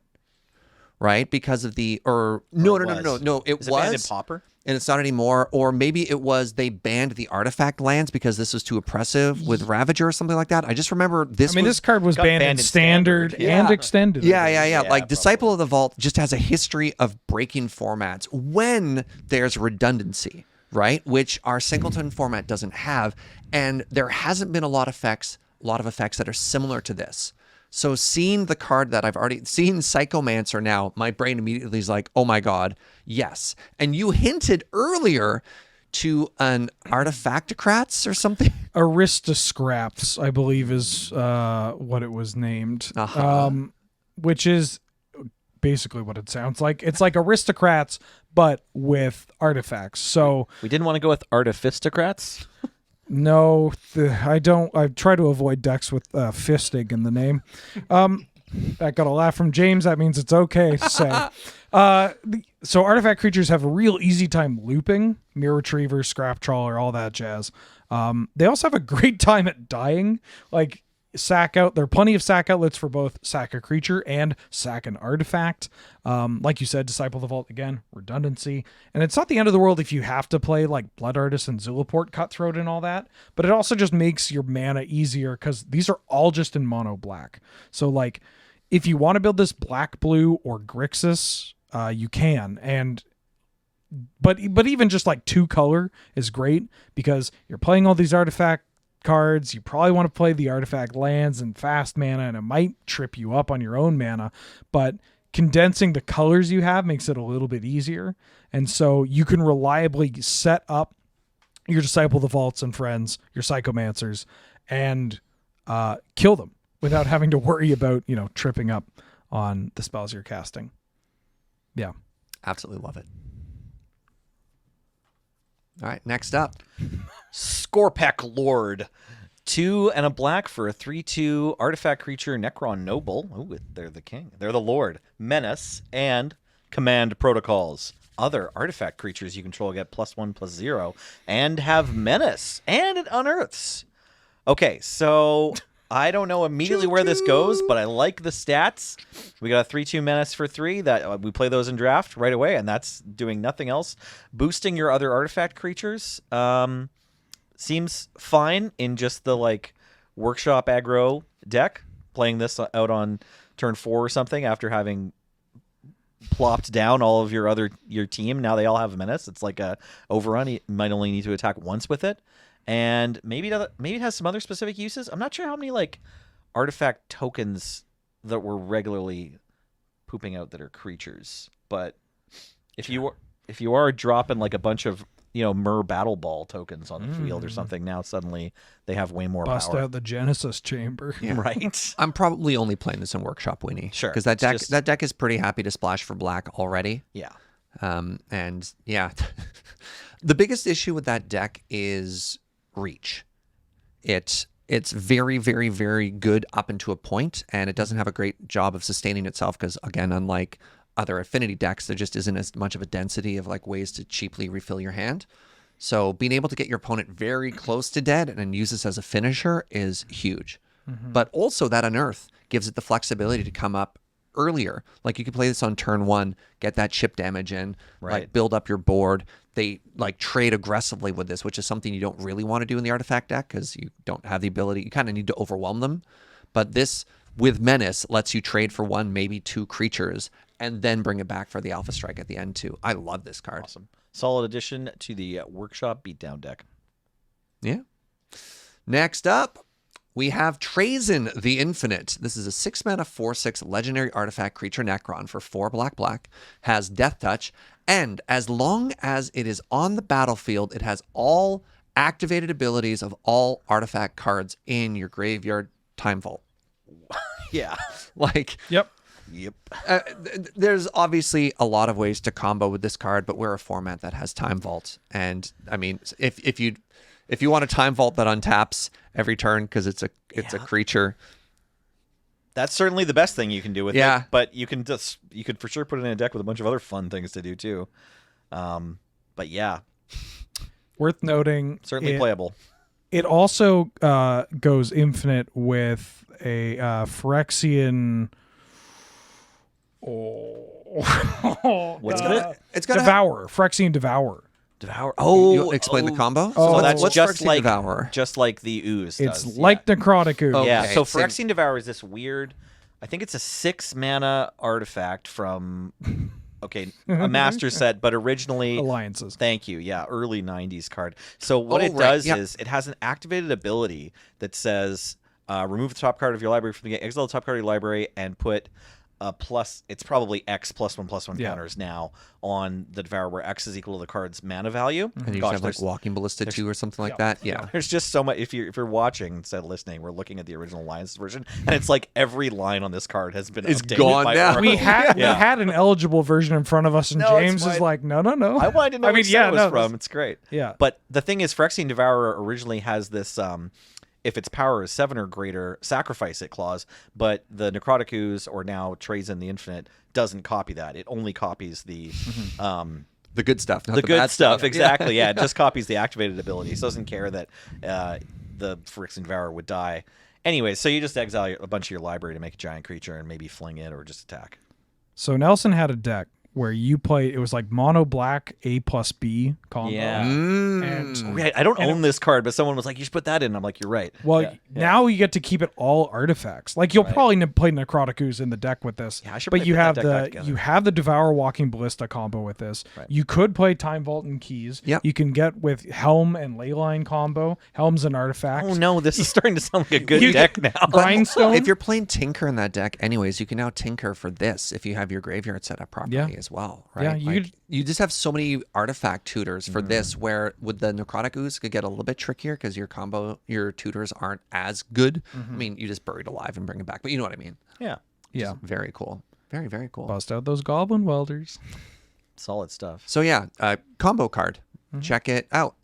right? Because of the no, it Is it banned in was Pauper? and it's not anymore. Or maybe it was they banned the artifact lands because this was too oppressive with Ravager or something like that. I just remember this. This card was got banned in banned in standard Standard. and Yeah. extended. Yeah. Like probably. Disciple of the Vault just has a history of breaking formats when there's redundancy, right? Which our singleton format doesn't have. And there hasn't been a lot of effects that are similar to this. So seeing the card that I've already seen, Psychomancer now, my brain immediately is like, oh my God, yes. And you hinted earlier to an Artifactocrats or something. Aristascraps, I believe, is what it was named. Which is basically what it sounds like. It's like aristocrats, but with artifacts. So We didn't want to go with Artifictocrats. no, I don't. I try to avoid decks with fisting in the name. I got a laugh from James. That means it's okay to say. So artifact creatures have a real easy time looping. Mirror Retriever, Scrap Trawler, all that jazz. They also have a great time at dying. Like sack out. There are plenty of sack outlets for both sack a creature and sack an artifact. Like you said, Disciple of the Vault, again, redundancy. And it's not the end of the world if you have to play like Blood Artist and Zulaport Cutthroat and all that, but it also just makes your mana easier because these are all just in mono black. So like if you want to build this black, blue, or Grixis, you can. But even just like 2 color is great because you're playing all these artifact cards. You probably want to play the artifact lands and fast mana, and it might trip you up on your own mana, but condensing the colors you have makes it a little bit easier. And so you can reliably set up your Disciple of the Vaults and friends, your Psychomancers, and kill them without having to worry about, tripping up on the spells you're casting. Yeah. Absolutely love it. All right, next up. Scorpek Lord. 2 and a black for a 3/2 artifact creature Necron Noble. Ooh, they're the king. They're the Lord. Menace and Command Protocols. Other artifact creatures you control get +1/+0 and have Menace, and it unearths. Okay, so I don't know immediately where this goes, but I like the stats. We got a 3/2 Menace for 3 that we play those in draft right away, and that's doing nothing else. Boosting your other artifact creatures seems fine in just the like workshop aggro deck. Playing this out on turn 4 or something after having plopped down all of your team. Now they all have Menace. It's like a overrun. You might only need to attack once with it. and maybe it has some other specific uses. I'm not sure how many like artifact tokens that we're regularly pooping out that are creatures, but if you are dropping like a bunch of Myr Battle Ball tokens on the field or something, now suddenly they have way more Bust power. out the Genesis chamber. Yeah. Right. I'm probably only playing this in Workshop, Weenie. Sure. Because that deck is pretty happy to splash for black already. Yeah. And yeah, the biggest issue with that deck is reach. It's very, very, very good up into a point, and it doesn't have a great job of sustaining itself because, again, unlike other affinity decks, there just isn't as much of a density of like ways to cheaply refill your hand. So being able to get your opponent very close to dead and then use this as a finisher is huge. But also that Unearth gives it the flexibility to come up earlier. Like you can play this on turn 1, get that chip damage in, like build up your board. They like trade aggressively with this, which is something you don't really want to do in the artifact deck because you don't have the ability. You kind of need to overwhelm them. But this with Menace lets you trade for 1, maybe 2 creatures and then bring it back for the Alpha Strike at the end too. I love this card. Awesome. Solid addition to the Workshop Beatdown deck. Yeah. Next up, we have Trazyn the Infinite. This is a 6-mana 4/6 legendary artifact creature Necron for 4 black. Has Death Touch, and as long as it is on the battlefield, it has all activated abilities of all artifact cards in your graveyard Time Vault. Yeah. Like, Yep. Yep. there's obviously a lot of ways to combo with this card, but we're a format that has Time Vault, and I mean, if you want a Time Vault that untaps every turn because it's a creature, That's certainly the best thing you can do with Yeah. it. But you could for sure put it in a deck with a bunch of other fun things to do too. But yeah, Worth noting, certainly playable. it also goes infinite with a Phyrexian. What's it? it's got Devourer, Phyrexian Devourer. Devour. You'll explain the combo. Oh, So that's what's just Phyrexian like Devourer? just like the ooze. It's does. like Necrotic Ooze. Okay. Yeah. So same- Phyrexian Devourer is this weird. I think it's a 6-mana artifact from a master set, but originally Alliances. Thank you. Yeah, early 90s card. So what Oh, it right, does yep. is it has an activated ability that says remove the top card of your library from the game, exile the top card of your library, and put plus, it's probably X +1/+1 Yeah. counters now on the Devourer, where X is equal to the card's mana value. And you Gosh, just have like there's- Walking Ballista 2 or something like that. Yeah. There's just so much. If you're watching instead of listening, we're looking at the original Alliance version, and it's like every line on this card has been It's updated gone by now. Oracle. We had Yeah. we had an eligible version in front of us, and No, it's James is fine. like, no. I wanted to know which set it was from. It's great. Yeah. But the thing is, Phyrexian Devourer originally has this if its power is 7 or greater, sacrifice it clause, but the Necrotic Ooze, or now Trazyn the Infinite, doesn't copy that. It only copies the The good stuff. Not the good bad stuff. Exactly, yeah. It just copies the activated abilities. It doesn't care that the Phyrexian Devourer would die. Anyway, so you just exile a bunch of your library to make a giant creature and maybe fling it or just attack. So Nelson had a deck where you played. It was like mono black A+B combo. Yeah. And Okay, I don't own this card, but someone was like, you should put that in. I'm like, you're right. well, Yeah. now you get to keep it all artifacts. Like you'll Right. probably play Necrotic Ooze in the deck with this. Yeah, I should but probably you put that have deck back the together. you have the Devour Walking Ballista combo with this. Right. You could play Time Vault and Keys. Yep. You can get with Helm and Leyline combo. Helm's an artifact. Oh no, this is starting to sound like a good You- deck now. Grindstone. If you're playing Tinker in that deck anyways, you can now Tinker for this if you have your graveyard set up properly Yeah. as well, right? Yeah, you Like, could- you just have so many artifact tutors for this, where with the Necrotic Ooze could get a little bit trickier because your tutors aren't as good. I mean, you just bury it alive and bring it back, but you know what I mean. Yeah, yeah. Very cool. Very, very cool. Bust out those Goblin Welders. solid stuff. So yeah, combo card. Check it out.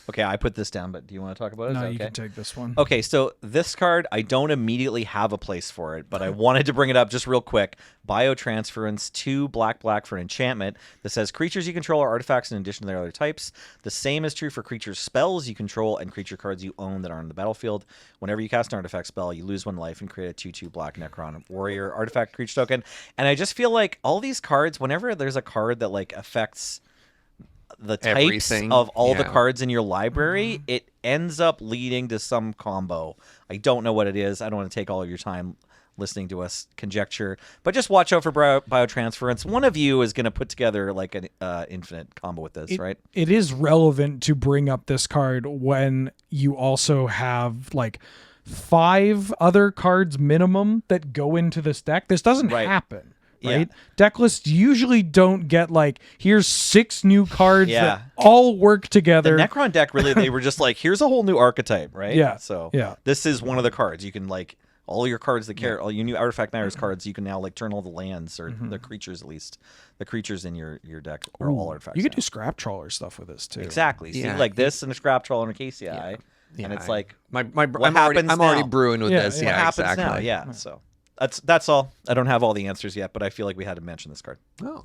Okay, I put this down, but do you want to talk about it? Is No, that you okay? can take this one. Okay, so this card, I don't immediately have a place for it, but I wanted to bring it up just real quick. Biotransference, 2 black for an enchantment that says creatures you control are artifacts in addition to their other types. The same is true for creature spells you control and creature cards you own that are on the battlefield. Whenever you cast an artifact spell, you lose 1 life and create a 2/2 black Necron warrior artifact creature token. And I just feel like all these cards, whenever there's a card that like affects the types everything. of all the Yeah. cards in your library, it ends up leading to some combo. I don't know what it is. I don't want to take all of your time listening to us conjecture, but just watch out for biotransference. One of you is going to put together like an infinite combo with this, right? It is relevant to bring up this card when you also have like 5 other cards minimum that go into this deck. This doesn't Right. happen. Yeah. Right? Deck lists usually don't get like, here's 6 new cards Yeah. that all work The together. Necron deck, really, they were just like, here's a whole new archetype, right? Yeah. So Yeah. this is one of the cards. You can like all your cards that care, all your new Artifact Matters cards, you can now like turn all the lands or the creatures, at least the creatures in your deck are all artifacts. You could now. do scrap trawler stuff with this too. Exactly. Yeah. See, like this and a Scrap Troll and a KCI, and Yeah, it's like I'm happens already now? brewing with Yeah, this. yeah. Yeah, what happens exactly. now? Yeah. So that's all. I don't have all the answers yet, but I feel like we had to mention this card. Oh.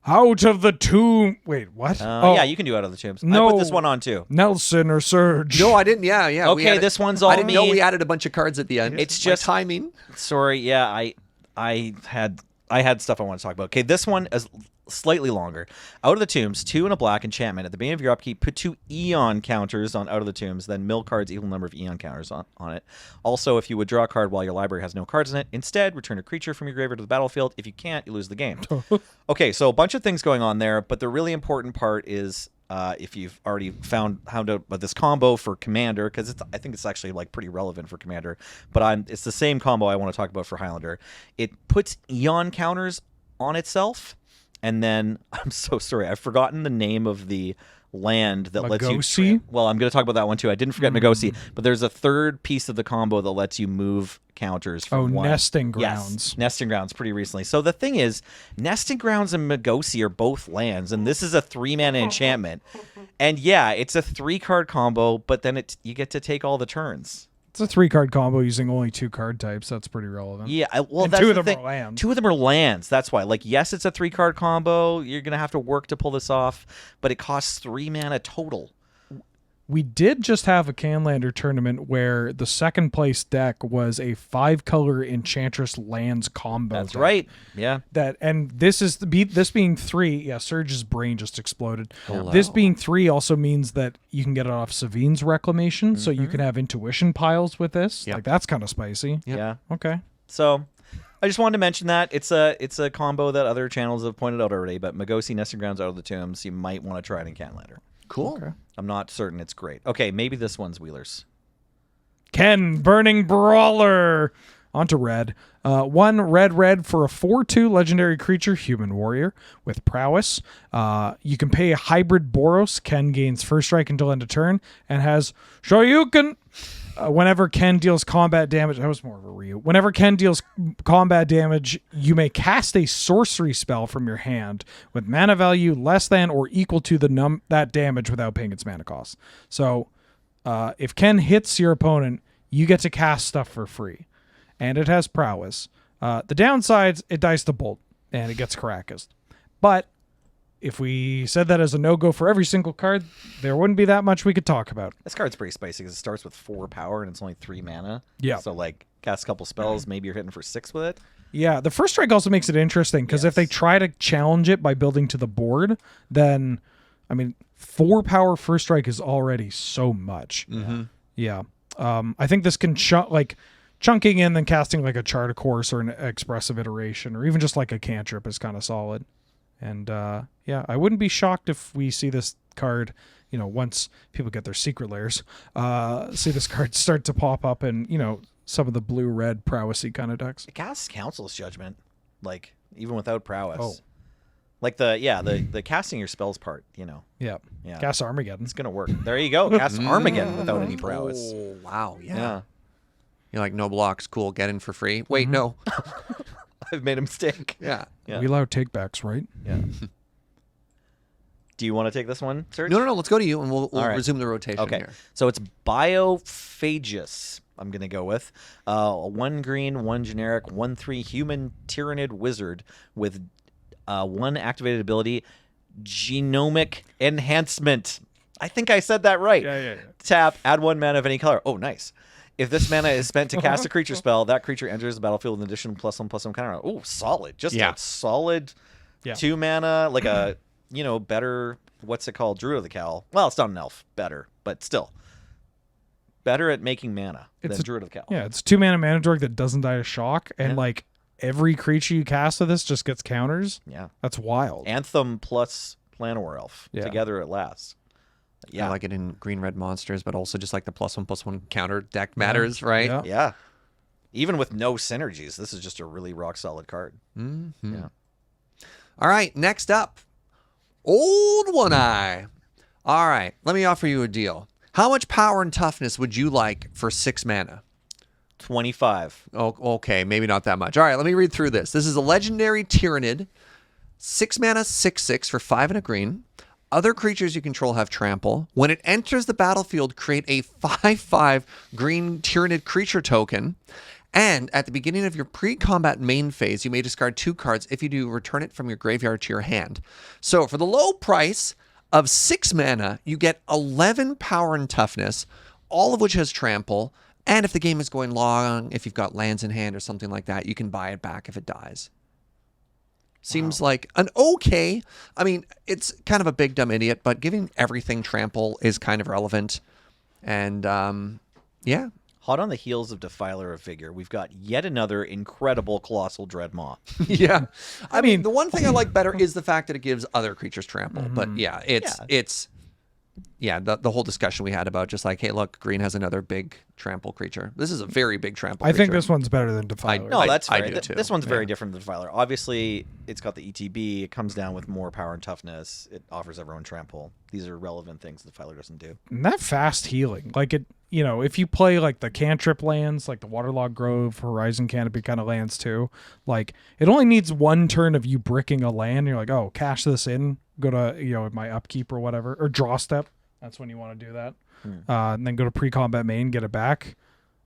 Out of the tomb. Wait, what? Yeah, you can do Out of the Tombs. I No. put this one on too. Nelson or Surge. No, I didn't. Yeah, yeah. we Okay, added- this one's all I didn't know me. we added a bunch of cards at the end. It's My just- timing. Sorry, yeah, I had stuff I want to talk about. Okay, this one is slightly longer. Out of the Tombs, 2 and a black enchantment. At the beginning of your upkeep, put 2 Eon counters on Out of the Tombs, then mill cards equal number of Eon counters on it. Also, if you would draw a card while your library has no cards in it, instead return a creature from your graveyard to the battlefield. If you can't, you lose the game. Okay, so a bunch of things going on there, but the really important part is if you've already found this combo for Commander, because I think it's actually like pretty relevant for Commander, but it's the same combo I want to talk about for Highlander. It puts Eon counters on itself, and then I'm so sorry, I've forgotten the name of the land that lets you. Magosi? Well, I'm going to talk about that one too. I didn't forget Magosi, but there's a third piece of the combo that lets you move counters from one. Nesting Grounds. Yes, Nesting Grounds pretty recently. So the thing is, Nesting Grounds and Magosi are both lands, and this is a 3-mana enchantment. And yeah, it's a 3-card combo, but then you get to take all the turns. It's a 3-card combo using only 2 card types. That's pretty relevant. Yeah, well, And that's 2 the of them thing. are lands. 2 of them are lands. That's why. Like, yes, it's a 3-card combo. You're gonna have to work to pull this off, but it costs 3 mana total. We did just have a Canlander tournament where the second place deck was a 5-color Enchantress lands combo. That's deck. right. Yeah. And this is this being 3. Yeah, Surge's brain just exploded. Hello. This being 3 also means that you can get it off Savine's Reclamation, so you can have intuition piles with this. Yep. Like that's kind of spicy. Yep. Yeah. Okay. So I just wanted to mention that it's a combo that other channels have pointed out already. But Magosi, Nesting Grounds, Out of the Tombs, you might want to try it in Canlander. Cool. Okay. I'm not certain it's great. Okay, maybe this one's Wheelers. Ken, Burning Brawler. Onto red. 1 red for a 4/2 legendary creature, human warrior with prowess. You can pay a hybrid Boros. Ken gains first strike until end of turn and has Shoryuken. Whenever Ken deals combat damage, that was more of a Ryu. Whenever Ken deals combat damage, you may cast a sorcery spell from your hand with mana value less than or equal to that damage without paying its mana cost. So, if Ken hits your opponent, you get to cast stuff for free, and it has prowess. The downsides, it dies to bolt and it gets Caracas. But if we said that as a no-go for every single card, there wouldn't be that much we could talk about. This card's pretty spicy because it starts with 4 power and it's only 3 mana. Yeah. So like cast a couple spells, maybe you're hitting for 6 with it. Yeah, the first strike also makes it interesting because if they try to challenge it by building to the board, then, I mean, 4 power first strike is already so much. Yeah. I think this can chunking in and casting like a Chart of Course or an Expressive Iteration or even just like a cantrip is kind of solid. And yeah, I wouldn't be shocked if we see this card, once people get their secret layers, see this card start to pop up in, some of the blue-red prowessy kind of decks. It casts Council's Judgment, like even without prowess. Oh. Like the casting your spells part, Yeah. Yeah. Cast Armageddon. It's gonna work. There you go. Cast Armageddon without any prowess. Oh, wow. Yeah. Yeah. You're like, no blocks. Cool. Get in for free. Wait, no. I've made a mistake. Yeah. Yeah. We allow takebacks, right? Yeah. Do you want to take this one, Serge? No. Let's go to you, and we'll All right. resume the rotation Okay. here. So it's Biophagus. I'm gonna go with 1 green, 1 generic, 1/3 human tyrannid wizard with 1 activated ability, genomic enhancement. I think I said that right. Yeah. Tap, add 1 mana of any color. Oh, nice. If this mana is spent to cast a creature spell, that creature enters the battlefield with an additional +1/+1 counter. Oh, solid. Just Yeah. a solid Yeah. 2 mana, like a better. What's it called? Druid of the Cowl. Well, it's not an elf. Better, but still better at making mana than Druid of the Cowl. Yeah, it's 2-mana mana dork that doesn't die to shock, and Yeah. like every creature you cast with this just gets counters. Yeah. That's wild. Anthem plus Planowar Elf Yeah. together at last. Yeah. I like it in green red monsters, but also just like the +1/+1 counter deck matters, right? Yeah. Yeah. Even with no synergies, this is just a really rock solid card. Mm-hmm. Yeah. All right, next up, Old One Eye. All right, let me offer you a deal. How much power and toughness would you like for 6 mana? 25. Oh, okay, maybe not that much. All right, let me read through this. This is a legendary Tyrannid, 6 mana, 6/6 for 5 and a green. Other creatures you control have trample. When it enters the battlefield, create a 5/5 green Tyrannid creature token. And at the beginning of your pre-combat main phase, you may discard 2 cards. If you do, return it from your graveyard to your hand. So for the low price of 6 mana, you get 11 power and toughness, all of which has trample. And if the game is going long, if you've got lands in hand or something like that, you can buy it back if it dies. Seems like an okay. I mean, it's kind of a big dumb idiot, but giving everything trample is kind of relevant. And yeah. Hot on the heels of Defiler of Vigor, we've got yet another incredible Colossal Dreadmaw. Yeah. I mean, the one thing I like better is the fact that it gives other creatures trample. But yeah, it's the whole discussion we had about just like, hey, look, green has another big trample creature. This is a very big trample I creature. think this one's better than Defiler. No, that's I fair. do too. This one's very different than Defiler. Obviously, it's got the ETB. It comes down with more power and toughness. It offers everyone trample. These are relevant things Defiler doesn't do. And that fast healing, like it, if you play like the cantrip lands, like the Waterlogged Grove, Horizon Canopy kind of lands too, like it only needs 1 turn of you bricking a land. You're like, oh, cash this in, go to my upkeep or whatever, or draw step. That's when you want to do that. And then go to pre-combat main, get it back.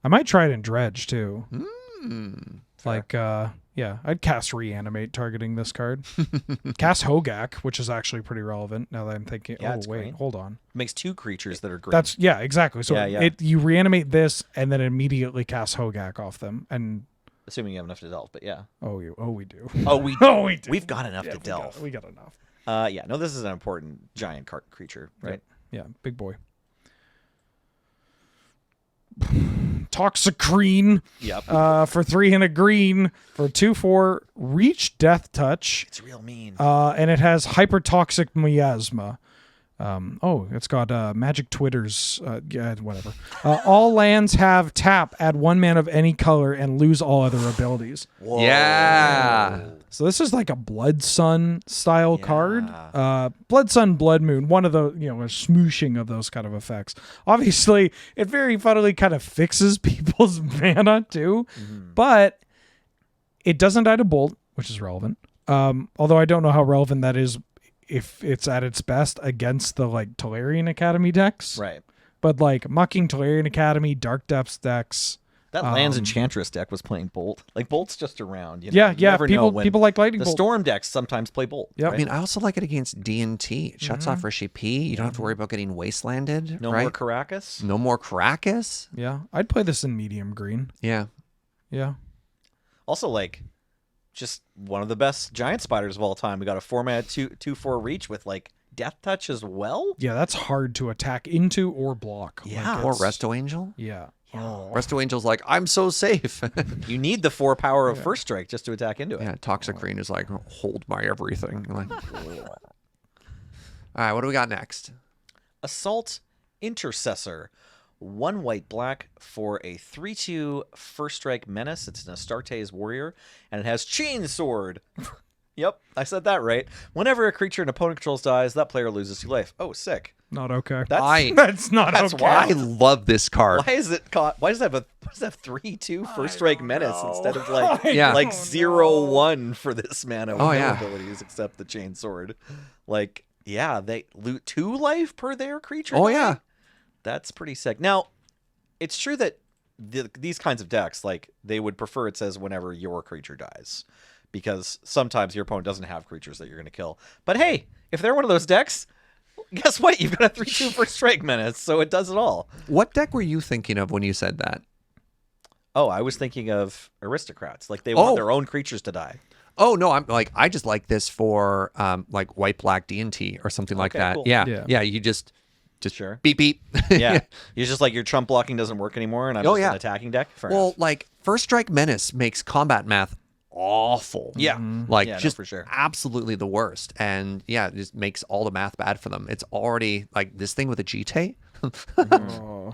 I might try it in Dredge too. Like, I'd cast Reanimate targeting this card. Cast Hogak, which is actually pretty relevant now that I'm thinking. Yeah, oh, it's wait, great. hold on. It makes 2 creatures that are great. That's exactly. So Yeah. you reanimate this and then immediately cast Hogak off them. And assuming you have enough to delve, but yeah. we do. Oh, we Oh, we do. We've got enough to delve. We got enough. No, this is an important giant creature, right? Yeah, big boy. Toxic Green. Yep. For 3 and a green for 2/4 reach death touch. It's real mean. And it has hypertoxic miasma. It's got magic twitters. Whatever. All lands have tap, add 1 mana of any color, and lose all other abilities. Whoa. Yeah. So this is like a Blood Sun style card. Blood Sun, Blood Moon, one of the, a smooshing of those kind of effects. Obviously, it very funnily kind of fixes people's mana too, but it doesn't die to Bolt, which is relevant. Although I don't know how relevant that is if it's at its best against the like Tolarian Academy decks. Right. But like mucking Tolarian Academy, Dark Depths decks. That Lands Enchantress deck was playing Bolt. Like, Bolt's just around. You Yeah. never know when People like Lightning the Bolt. Storm decks sometimes play Bolt. Yep. I mean, I also like it against D&T. It shuts off Rishi P. You don't have to worry about getting wastelanded. No right? more Caracas. No more Caracas. Yeah. I'd play this in medium green. Yeah. Yeah. Also, like, just one of the best giant spiders of all time. We got a 4-mana 2/4 reach with like Death Touch as well. Yeah, that's hard to attack into or block. Yeah. Like, Or it's- Resto Angel. Yeah. Oh. Resto Angel's like, I'm so safe. You need the 4 power of First Strike just to attack into it. Yeah, Toxic Green is like, hold my everything. Like, all right, what do we got next? Assault Intercessor. 1 white black for a 3/2 First Strike menace. It's an Astartes warrior, and it has Chainsword. Yep, I said that right. Whenever a creature an opponent controls dies, that player loses 2 life. Oh, sick. Not okay. That's That's not That's okay. why. I love this card. why is it caught? Why does it have 3/2 First Strike menace instead of like Yeah. like 0/1 for this mana with Oh, no yeah. abilities except the Chainsword? Like, yeah, they loot 2 life per their creature. Oh, die? yeah. That's pretty sick. Now, it's true that these kinds of decks, like, they would prefer it says whenever your creature dies, because sometimes your opponent doesn't have creatures that you're going to kill. But hey, if they're one of those decks, guess what? You've got a 3/2 First Strike menace, so it does it all. What deck were you thinking of when you said that? Oh, I was thinking of Aristocrats. Like, they Oh. want their own creatures to die. Oh no, I just like this for like white black D&T or something like Okay, that. cool. Yeah. You just Sure. beep beep. Yeah. You're just like, your trump blocking doesn't work anymore, and I'm just an attacking deck. Fair Well, enough. like First Strike Menace makes combat math awful. Yeah. Like Yeah, no, just for sure. absolutely the worst. And yeah, it just makes all the math bad for them. It's already like this thing with a GT. Oh,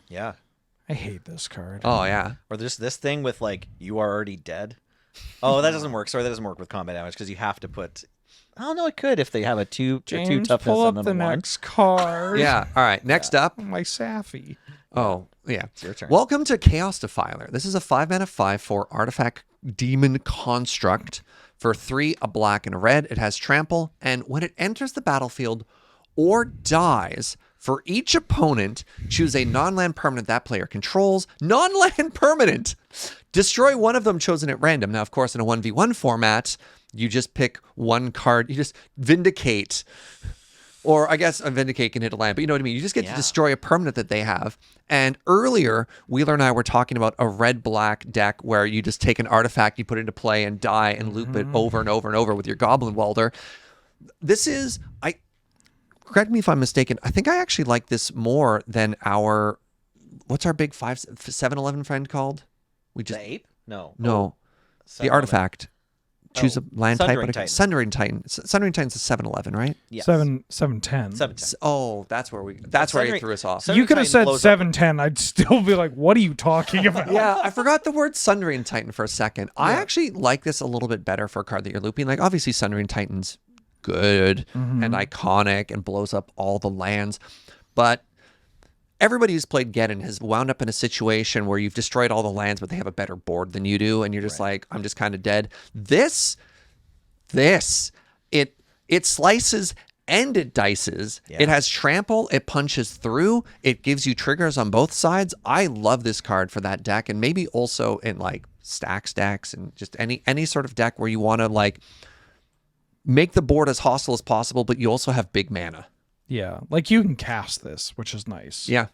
Yeah. I hate this card. Oh yeah. Or there's this thing with like, you are already dead. Oh, that doesn't work. Sorry, that doesn't work with combat damage because you have to put. Oh no, it could if they have a two James, toughness pull up and the then a 1. next card. Yeah. All right. Next up. My Safi. Oh, yeah. It's your turn. Welcome to Chaos Defiler. This is a 5-mana 5/4 artifact demon construct for 3, a black and a red. It has trample, and when it enters the battlefield or dies, for each opponent, choose a non-land permanent that player controls. Non-land permanent! Destroy one of them chosen at random. Now, of course, in a 1v1 format, you just pick one card. You just Vindicate. Or I guess a Vindicate can hit a land, but you know what I mean? You just get to destroy a permanent that they have. And earlier, Wheeler and I were talking about a red-black deck where you just take an artifact, you put it into play and die and loop it over and over and over with your Goblin Welder. This is, correct me if I'm mistaken, I think I actually like this more than our, what's our big 7-Eleven friend called? We just, The ape? No. no, the 7-Eleven. artifact. Choose a land type. Sundering Titan. Sundering Titan. Sundering Titan's a 7-Eleven, right? Yes. 7-10. 7-10. Oh, that's where it threw us off. Sundering You could have Titan said blows up. 7-10. I'd still be like, what are you talking about? Yeah, I forgot the word Sundering Titan for a second. I actually like this a little bit better for a card that you're looping. Like, obviously, Sundering Titan's good and iconic and blows up all the lands. But everybody who's played Geddon has wound up in a situation where you've destroyed all the lands, but they have a better board than you do. And you're just like, I'm just kind of dead. This, it slices and it dices. Yeah. It has trample. It punches through. It gives you triggers on both sides. I love this card for that deck, and maybe also in like stacks decks and just any sort of deck where you want to like make the board as hostile as possible, but you also have big mana. Yeah, like you can cast this, which is nice. Yeah.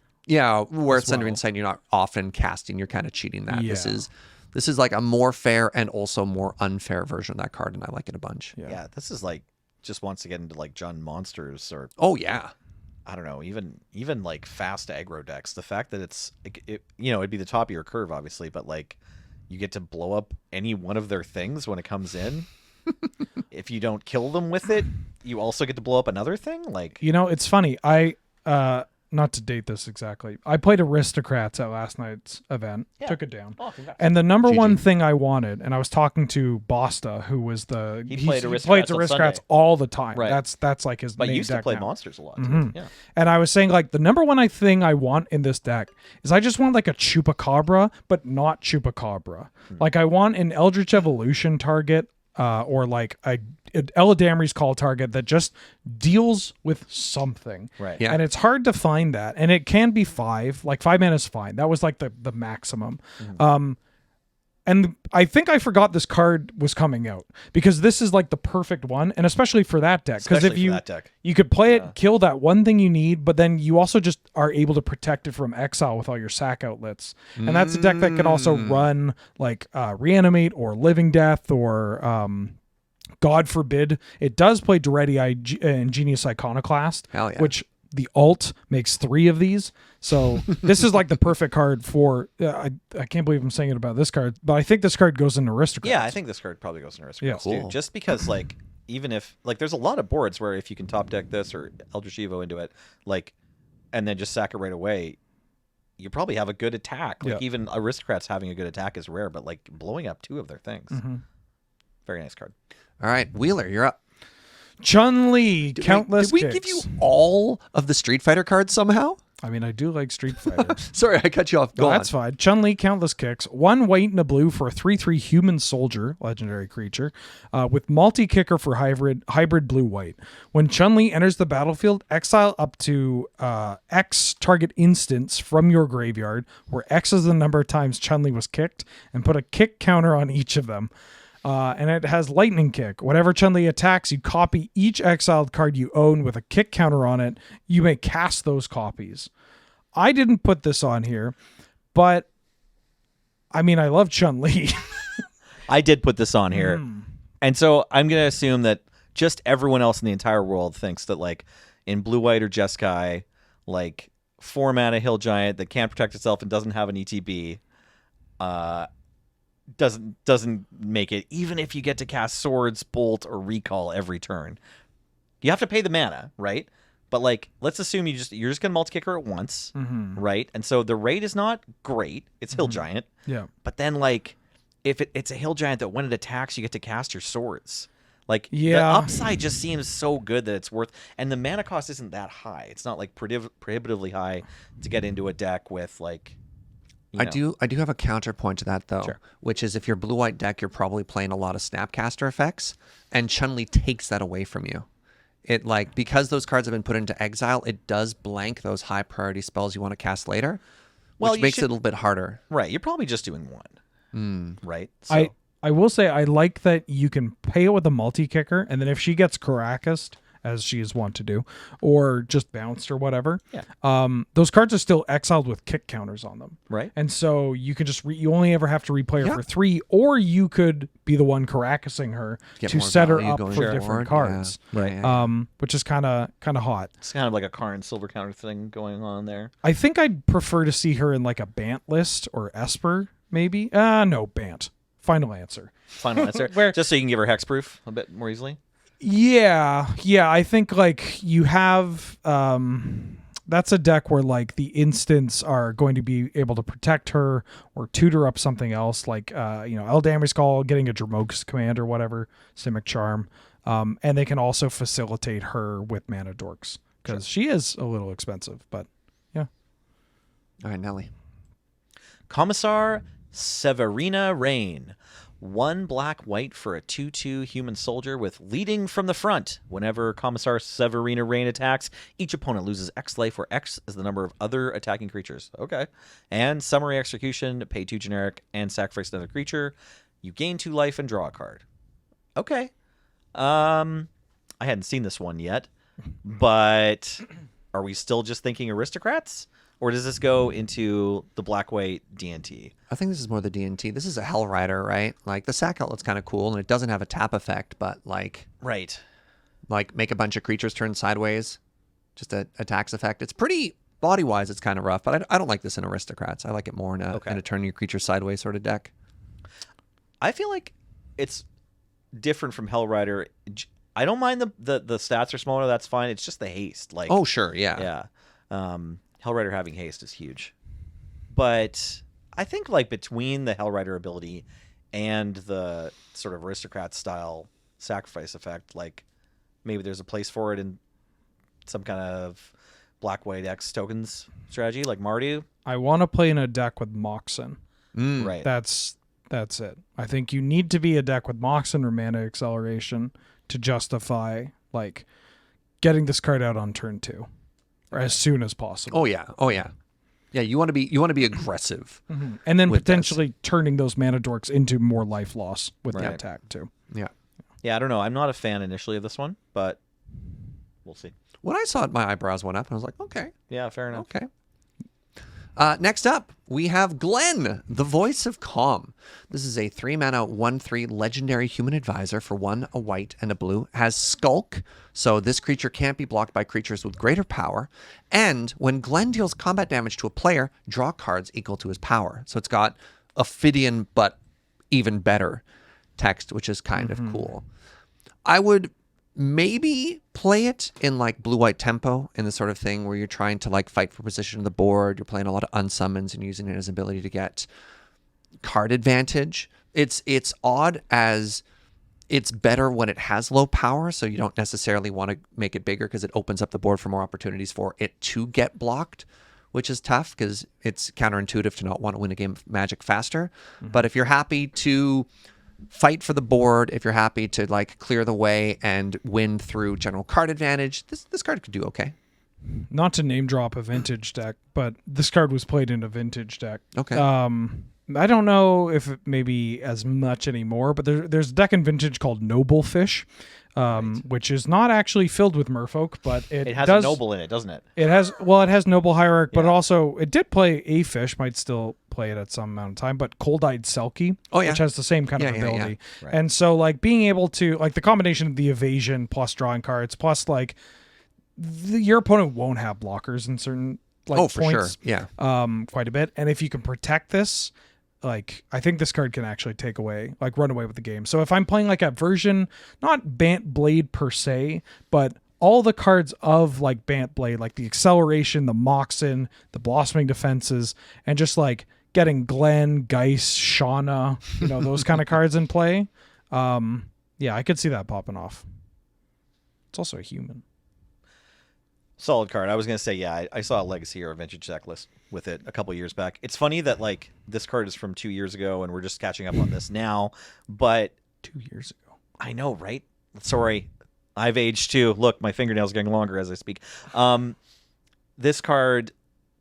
Where it's Sundering well. Titan, you're not often casting. You're kind of cheating that. Yeah. This is like a more fair and also more unfair version of that card, and I like it a bunch. Yeah, this is like just wants to get into like Jund monsters or Oh yeah. I don't know, even like fast aggro decks. The fact that it'd be the top of your curve, obviously, but like you get to blow up any one of their things when it comes in. If you don't kill them with it, you also get to blow up another thing. Like, You know, it's funny. I not to date this exactly. I played Aristocrats at last night's event. Yeah. Took it down. oh, congrats. And the number GG. one thing I wanted, and I was talking to Basta, who was He played he Aristocrats plays on Aristocrats Sunday. all the time. Right. That's like his but main used to deck play now. monsters a lot. Too. Mhm. Yeah. And I was saying, like, the number one thing I want in this deck is I just want like a Chupacabra, but not Chupacabra. Like, I want an Eldritch Evolution target, or like an Eladamri's Call target that just deals with something. Right. Yeah. And it's hard to find that. And it can be 5. Like, 5 mana is fine. That was like the maximum. And I think I forgot this card was coming out because this is like the perfect one, and especially for that deck. Because if Especially for you that deck. you could play it, kill that one thing you need, but then you also just are able to protect it from exile with all your sack outlets. And that's a deck that can also run like Reanimate or Living Death or God forbid. It does play Duretti Ingenious Iconoclast, Hell yeah. which the alt makes 3 of these. So this is like the perfect card for. I can't believe I'm saying it about this card, but I think this card goes in Aristocrats. Yeah, I think this card probably goes in Aristocrats Yeah. too. Cool. Just because, like, even if like, there's a lot of boards where if you can top deck this or Eldritch Evo into it, like, and then just sack it right away, you probably have a good attack. Like, Yeah. even Aristocrats having a good attack is rare, but like blowing up 2 of their things, very nice card. All right, Wheeler, you're up. Chun-Li, countless Did we kicks. give you all of the Street Fighter cards somehow? I mean, I do like Street Fighter. Sorry, I cut you off. Go No, on. that's fine. Chun-Li, countless kicks. 1 white and a blue for a 3/3 human soldier, legendary creature, with multi-kicker for hybrid blue-white. When Chun-Li enters the battlefield, exile up to X target instance from your graveyard, where X is the number of times Chun-Li was kicked, and put a kick counter on each of them. And it has lightning kick. Whenever Chun-Li attacks, you copy each exiled card you own with a kick counter on it. You may cast those copies. I didn't put this on here, but I mean, I love Chun-Li. I did put this on here. And so I'm going to assume that just everyone else in the entire world thinks that, like, in Blue White or Jeskai, like, 4-mana Hill Giant that can't protect itself and doesn't have an ETB doesn't make it, even if you get to cast Swords, Bolt, or Recall every turn. You have to pay the mana, right? But, like, let's assume you're just going to multi-kick her at once, right? And so the rate is not great. It's Hill Giant. Yeah. But then, like, if it's a Hill Giant that when it attacks, you get to cast your swords. Like, the Yeah. upside just seems so good that it's worth... And the mana cost isn't that high. It's not, like, prohibitively high to get into a deck with, like... I do have a counterpoint to that, though, which is if you're Blue-White deck, you're probably playing a lot of Snapcaster effects, and Chun-Li takes that away from you. It, like, because those cards have been put into exile, it does blank those high-priority spells you want to cast later, which makes it a little bit harder. Right, you're probably just doing one. Right? So. I will say I like that you can pay it with a multi-kicker, and then if she gets Caracased, as she is wont to do, or just bounced or whatever, those cards are still exiled with kick counters on them. Right. And so you can just you only ever have to replay her for 3, or you could be the one Caracasing her to set her up for different cards. Right. Which is kind of hot. It's kind of like a Karn silver counter thing going on there. I think I'd prefer to see her in like a Bant list or Esper, maybe. No, Bant. Final answer. Final answer. Just so you can give her hexproof a bit more easily. Yeah. I think like you have that's a deck where like the instants are going to be able to protect her or tutor up something else, like Eldamri's Call, getting a Dramox command or whatever, Simic Charm, and they can also facilitate her with Mana Dorks because she is a little expensive, but yeah. All right, Nelly. Commissar Severina Rain. 1 black-white for a 2/2 human soldier with leading from the front. Whenever Commissar Severina Rain attacks, each opponent loses X life, where X is the number of other attacking creatures. Okay. And Summary Execution, pay 2 generic, and sacrifice another creature. You gain 2 life and draw a card. Okay. I hadn't seen this one yet, but are we still just thinking aristocrats? Or does this go into the black-white DNT? I think this is more the DNT. This is a Hell Rider, right? Like, the sack outlet's kind of cool, and it doesn't have a tap effect, but, like... Right. Like, make a bunch of creatures turn sideways. Just a tax effect. It's pretty... Body-wise, it's kind of rough, but I don't like this in Aristocrats. I like it more in a turn your creature sideways sort of deck. I feel like it's different from Hell Rider. I don't mind the stats are smaller. That's fine. It's just the haste. Like, oh, sure, yeah. Yeah. Hellrider having haste is huge. But I think like between the Hellrider ability and the sort of aristocrat style sacrifice effect, like maybe there's a place for it in some kind of black-white X tokens strategy like Mardu. I want to play in a deck with Moxen. Right. That's it. I think you need to be a deck with Moxen or Mana Acceleration to justify like getting this card out on turn 2. Or as soon as possible. Oh yeah. Yeah, you want to be aggressive. And then potentially turning those Mana Dorks into more life loss with the attack too. Yeah. Yeah, I don't know. I'm not a fan initially of this one, but we'll see. When I saw it, my eyebrows went up, and I was like, okay. Yeah, fair enough. Okay. Next up, we have Glenn, the Voice of Calm. This is a 3-mana 1/3 legendary human advisor for 1, a white, and a blue. Has Skulk, so this creature can't be blocked by creatures with greater power. And when Glenn deals combat damage to a player, draw cards equal to his power. So it's got Ophidian, but even better text, which is kind of cool. I would maybe play it in like blue-white tempo in the sort of thing where you're trying to like fight for position on the board. You're playing a lot of unsummons and using it as ability to get card advantage. It's odd as it's better when it has low power, so you don't necessarily want to make it bigger because it opens up the board for more opportunities for it to get blocked, which is tough because it's counterintuitive to not want to win a game of Magic faster. But if you're happy to fight for the board, if you're happy to like clear the way and win through general card advantage, this card could do okay. Not to name drop a vintage deck, but this card was played in a vintage deck. Okay. I don't know if it maybe as much anymore, but there's a deck in vintage called Noble Fish. which is not actually filled with merfolk, but It has does, a noble in it, doesn't it? It has noble hierarch, but also it did play a fish, might still play it at some amount of time, but Cold-Eyed Selkie, which has the same kind of ability. Yeah. Right. And so like being able to like the combination of the evasion plus drawing cards plus like your opponent won't have blockers in certain like for points, sure. Yeah. quite a bit. And if you can protect this, like I think this card can actually run away with the game. So if I'm playing like a version, not Bant Blade per se, but all the cards of like Bant Blade, like the acceleration, the Moxen, the blossoming defenses, and just like getting Glenn, Geist, Shauna, those kind of cards in play. I could see that popping off. It's also a human. Solid card. I was going to say, I saw a Legacy or a Vintage deck list with it a couple years back. It's funny that like this card is from 2 years ago and we're just catching up on this now, but 2 years ago. I know, right? Sorry. I've aged too. Look, my fingernails are getting longer as I speak. This card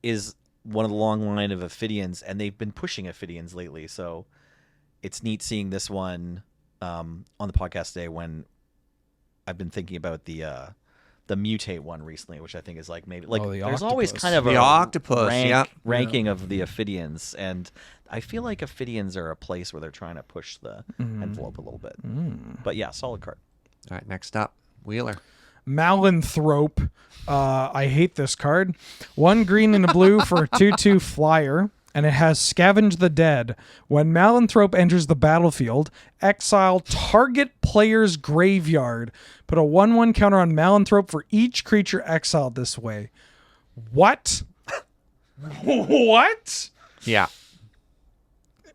is one of the long line of Ophidians, and they've been pushing Ophidians lately, so it's neat seeing this one on the podcast today when I've been thinking about the mutate one recently, which I think is like maybe like the there's octopus. always kind of The a octopus, ranking of the Ophidians, and I feel like Ophidians are a place where they're trying to push the envelope a little bit. But yeah, solid card. All right, next up, Wheeler. Malanthrope. I hate this card. 1 green and a blue for a 2/2 flyer, and it has Scavenge the Dead. When Malanthrope enters the battlefield, exile target player's graveyard. Put a 1/1 counter on Malanthrope for each creature exiled this way. What? What? Yeah.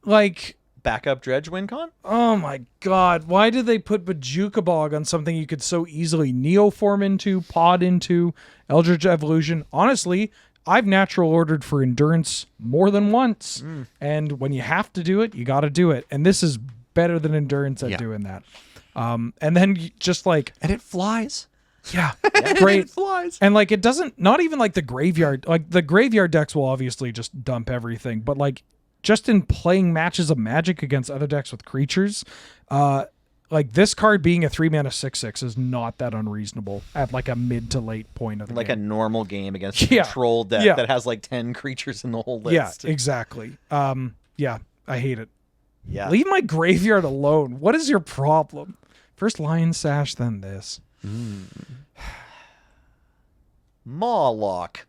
Like, Backup Dredge WinCon? oh my god, why did they put Bajuka Bog on something you could so easily Neoform into, Pod into, Eldritch Evolution? Honestly, I've natural ordered for Endurance more than once. And when you have to do it, you got to do it. And this is better than Endurance at doing that. And then just like... And it flies. Yeah, great. It flies. And like it doesn't, not even like the graveyard, like the graveyard decks will obviously just dump everything, but like just in playing matches of Magic against other decks with creatures, like this card being a 3-mana 6/6 is not that unreasonable at like a mid to late point of the Like game. a normal game against a control deck that has like 10 creatures in the whole list. Yeah, exactly. Yeah, I hate it. Yeah. Leave my graveyard alone. What is your problem? First Lion Sash, then this. Mawlock.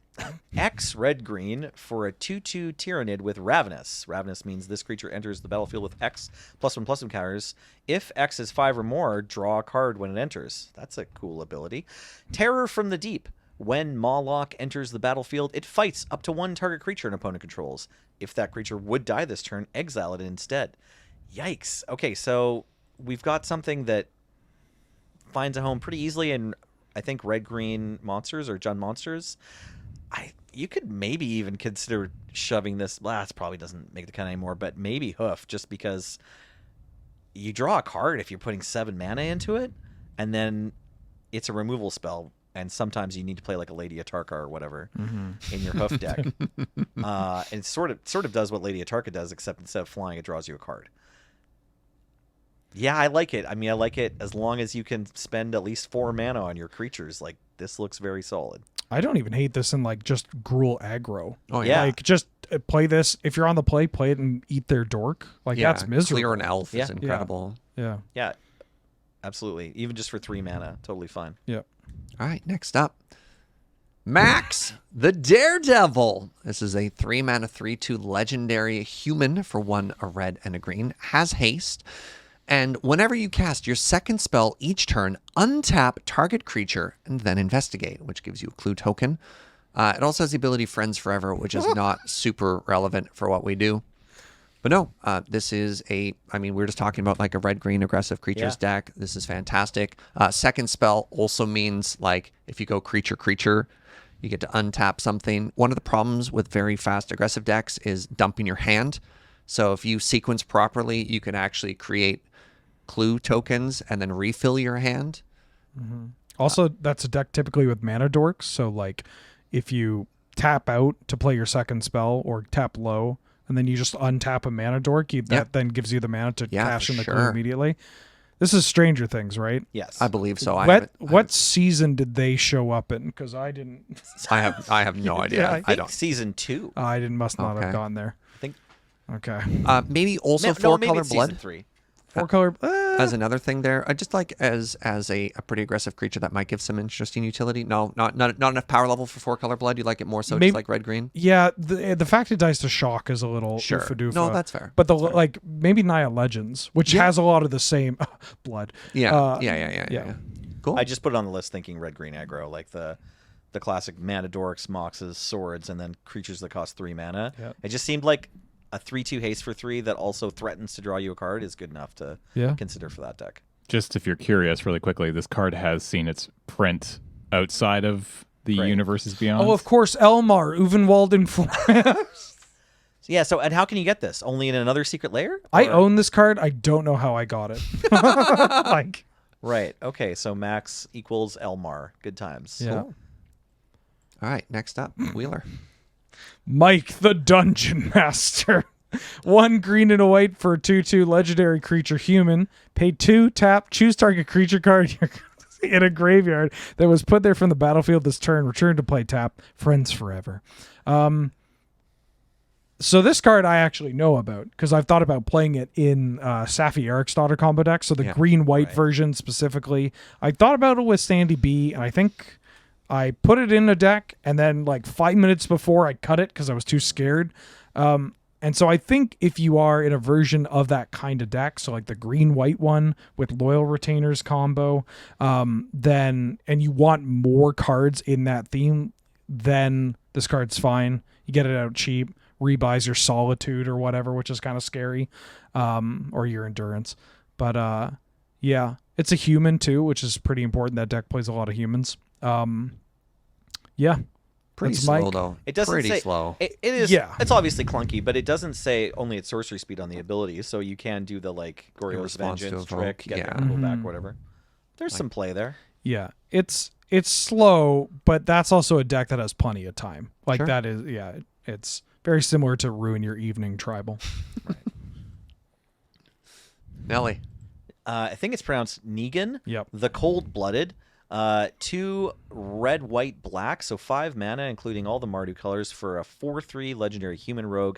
X red-green for a 2/2 Tyrannid with Ravenous. Ravenous means this creature enters the battlefield with X +1/+1 counters. If X is 5 or more, draw a card when it enters. That's a cool ability. Terror from the Deep. When Mawlock enters the battlefield, it fights up to 1 target creature an opponent controls. If that creature would die this turn, exile it instead. Yikes. Okay, so we've got something that finds a home pretty easily in, I think, red-green monsters or Jund monsters. You could maybe even consider shoving this. Well, that probably doesn't make the cut anymore, but maybe Hoof, just because you draw a card if you're putting 7 mana into it, and then it's a removal spell, and sometimes you need to play like a Lady Atarka or whatever in your Hoof deck. And it sort of does what Lady Atarka does, except instead of flying, it draws you a card. Yeah, I like it. I mean, I like it as long as you can spend at least 4 mana on your creatures. Like, this looks very solid. I don't even hate this in like just Gruul aggro. Oh yeah. Like just play this. If you're on the play it and eat their dork. Like that's miserable. Clear an elf is Yeah. incredible. Yeah. Yeah, absolutely. Even just for 3 mana, totally fine. Yeah. All right, next up. Max, the Daredevil. This is a 3-mana 3/2 legendary human for 1, a red and a green. Has haste. And whenever you cast your second spell each turn, untap target creature and then investigate, which gives you a clue token. It also has the ability Friends Forever, which is not super relevant for what we do. But no, this is we're just talking about like a red-green aggressive creatures deck. This is fantastic. Second spell also means like if you go creature, you get to untap something. One of the problems with very fast aggressive decks is dumping your hand. So if you sequence properly, you can actually create clue tokens and then refill your hand. Also, that's a deck typically with mana dorks. So like if you tap out to play your second spell or tap low, and then you just untap a mana dork, that then gives you the mana to cash in the clue immediately. This is Stranger Things, right? Yes. I believe so. I What season did they show up in? Because I didn't. have no idea. Yeah, I I think don't. season 2. I didn't. Must not Okay. have gone there. I think Okay. Maybe also no, four maybe color it's season blood 3. 4 color. as another thing there. I just like as a pretty aggressive creature that might give some interesting utility. No, not enough power level for 4 color blood. You like it more so Maybe- just like red green. Yeah, the fact it dies to shock is a little Sure. oofa-doofa. No, that's fair. But like maybe Naya Legends, which has a lot of the same blood. Yeah. Cool. I just put it on the list thinking red-green aggro, like the classic mana dorks, moxes, swords, and then creatures that cost 3 mana. Yep. It just seemed like a 3/2 haste for 3 that also threatens to draw you a card is good enough to consider for that deck. Just if you're curious, really quickly, this card has seen its print outside of the universes beyond. Oh, of course, Elmar, Uvenwald in Florence. And how can you get this? Only in another secret lair? I Or- own this card. I don't know how I got it. Like, Right. Okay, so max equals Elmar. Good times. yeah. All right, next up, Wheeler. Mike the Dungeon Master. 1 green and a white for a 2/2 legendary creature human. Pay 2, tap, choose target creature card in a graveyard that was put there from the battlefield this turn. Return to play, tap, friends forever. So this card I actually know about because I've thought about playing it in Safi Eric's daughter combo deck. So the green-white version specifically. I thought about it with Sandy B, and I think I put it in a deck, and then like 5 minutes before I cut it because I was too scared. And so I think if you are in a version of that kind of deck, so like the green-white one with Loyal Retainers combo, then and you want more cards in that theme, then this card's fine. You get it out cheap, rebuys your Solitude or whatever, which is kind of scary, or your Endurance. But yeah, it's a human too, which is pretty important. That deck plays a lot of humans. Yeah. Pretty That's slow Mike. though. It doesn't pretty say slow. It is. Yeah. It's obviously clunky, but it doesn't say only at sorcery speed on the ability, so you can do the like Goryo's response to Vengeance evoke, trick, get yeah. the go back, whatever. There's some play there. Yeah, it's slow, but that's also a deck that has plenty of time. Like Sure. that is, it's very similar to Ruin Your Evening Tribal. Nelly. I think it's pronounced Negan. Yep. The Cold-Blooded. 2 red, white, black, so 5 mana, including all the Mardu colors for a 4/3 legendary human rogue.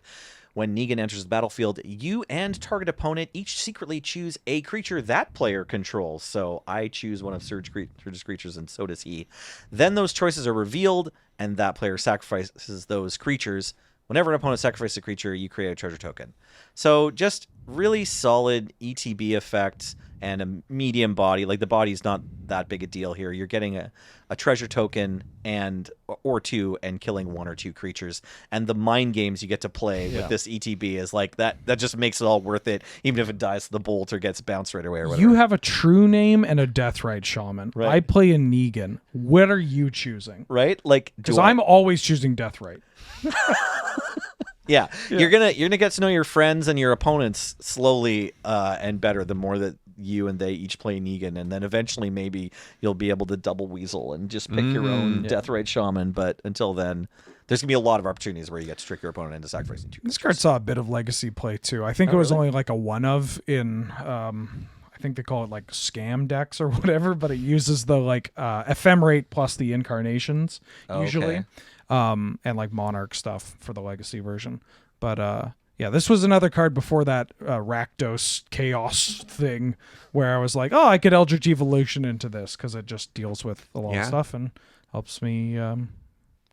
When Negan enters the battlefield, you and target opponent each secretly choose a creature that player controls. So I choose one of Surge's creatures, and so does he. Then those choices are revealed, and that player sacrifices those creatures. Whenever an opponent sacrifices a creature, you create a treasure token. So just really solid ETB effect and a medium body. Like the body's not that big a deal here. You're getting a treasure token or 2 and killing 1 or 2 creatures. And the mind games you get to play with this ETB is like that just makes it all worth it, even if it dies to the bolt or gets bounced right away or whatever. You have a true name and a Deathrite Shaman. Right. I play a Negan. What are you choosing? Right? Like Because I'm always choosing Deathrite. Yeah. You're gonna get to know your friends and your opponents slowly and better the more that you and they each play Negan, and then eventually maybe you'll be able to double weasel and just pick your own Deathrite Shaman. But until then, there's gonna be a lot of opportunities where you get to trick your opponent into sacrificing 2 This creatures. card saw a bit of legacy play too. I think it was only like a one of in I think they call it like scam decks or whatever, but it uses the like ephemerate plus the incarnations usually. Okay. And like Monarch stuff for the legacy version. But yeah, this was another card before that Rakdos Chaos thing where I was like, oh, I could Eldritch Evolution into this because it just deals with a lot of stuff and helps me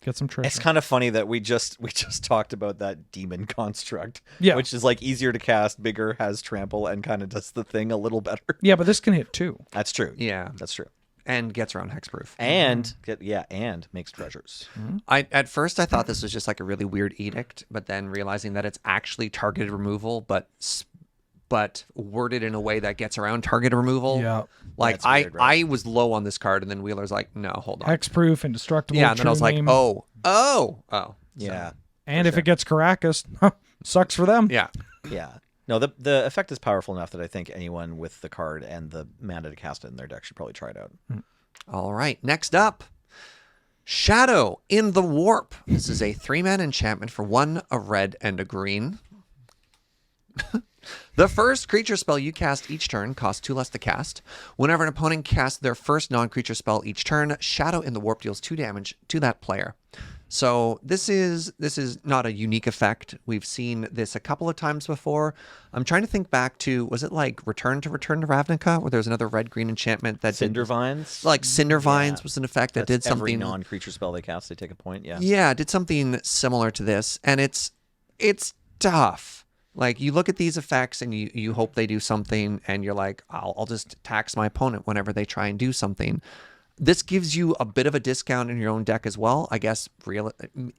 get some treasure. It's kind of funny that we just talked about that demon construct, Yeah. which is like easier to cast, bigger, has trample, and kind of does the thing a little better. Yeah, but this can hit too. That's true. Yeah. That's true. And gets around hexproof. And and makes treasures. At first I thought this was just like a really weird edict, but then realizing that it's actually targeted removal, but worded in a way that gets around target removal. Yeah. Like That's weird, right? I was low on this card, and then Wheeler's like, no, hold on. Hexproof, indestructible. Yeah, and then I was like, name. oh. Yeah. And if it gets Caracas, sucks for them. Yeah. Yeah. No, the effect is powerful enough that I think anyone with the card and the mana to cast it in their deck should probably try it out. All right. Next up, Shadow in the Warp. This is a 3-mana enchantment for 1, a red, and a green. The first creature spell you cast each turn costs 2 less to cast. Whenever an opponent casts their first non-creature spell each turn, Shadow in the Warp deals 2 damage to that player. So this is not a unique effect. We've seen this a couple of times before. I'm trying to think back to, was it like Return to Ravnica, where there was another red-green enchantment that Cinder Vines? Like Cinder Vines Yeah. was an effect that That's did something. Every non-creature spell they cast, they take a point. Yeah. Yeah, did something similar to this, and it's tough. Like, you look at these effects and you hope they do something, and you're like, I'll just tax my opponent whenever they try and do something. This gives you a bit of a discount in your own deck as well. I guess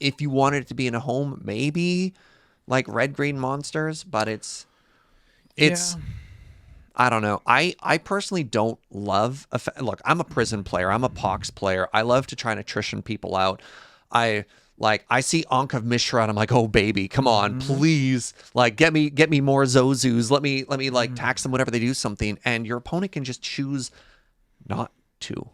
if you wanted it to be in a home, maybe like red-green monsters, but it's I don't know. I personally don't love look, I'm a prison player. I'm a pox player. I love to try and attrition people out. I see Ankh of Mishra and I'm like, oh baby, come on, please. Like, get me more Zozus. Let me like tax them whenever they do something. And your opponent can just choose not to.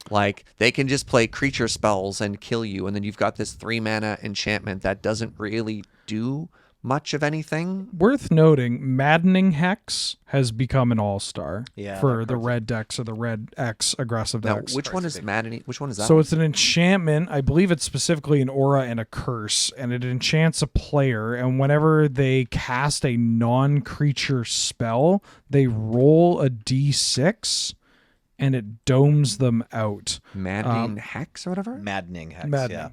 Like, they can just play creature spells and kill you, and then you've got this 3-mana enchantment that doesn't really do much of anything. Worth noting, Maddening Hex has become an all-star Yeah, for that the card's red decks or the red X aggressive Now, decks. which one is Maddening? Which one is that? So it's an enchantment. I believe it's specifically an aura and a curse, and it enchants a player. And whenever they cast a non-creature spell, they roll a d6, and it domes them out. Maddening Hex or whatever? Maddening Hex, Maddening.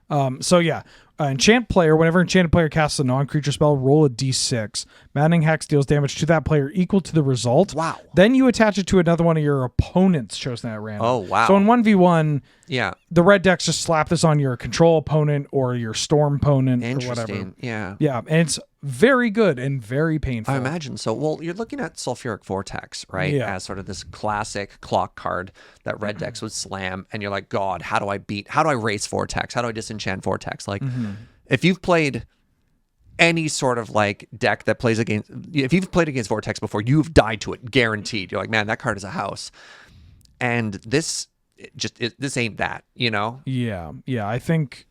yeah. So yeah, enchant player. Whenever enchanted player casts a non-creature spell, roll a d6. Maddening Hex deals damage to that player equal to the result. Wow. Then you attach it to another one of your opponents chosen at random. Oh, wow. So in 1v1, Yeah. the red decks just slap this on your control opponent or your storm opponent or whatever. Interesting. Yeah. Yeah, and it's very good and very painful. I imagine so. Well, you're looking at Sulfuric Vortex, right? Yeah. As sort of this classic clock card that red decks would slam, and you're like, God, how do I race Vortex? How do I disenchant Vortex? Like, if you've played any sort of like deck that plays against, if you've played against Vortex before, you've died to it, guaranteed. You're like, man, that card is a house. And this this ain't that, you know? Yeah, I think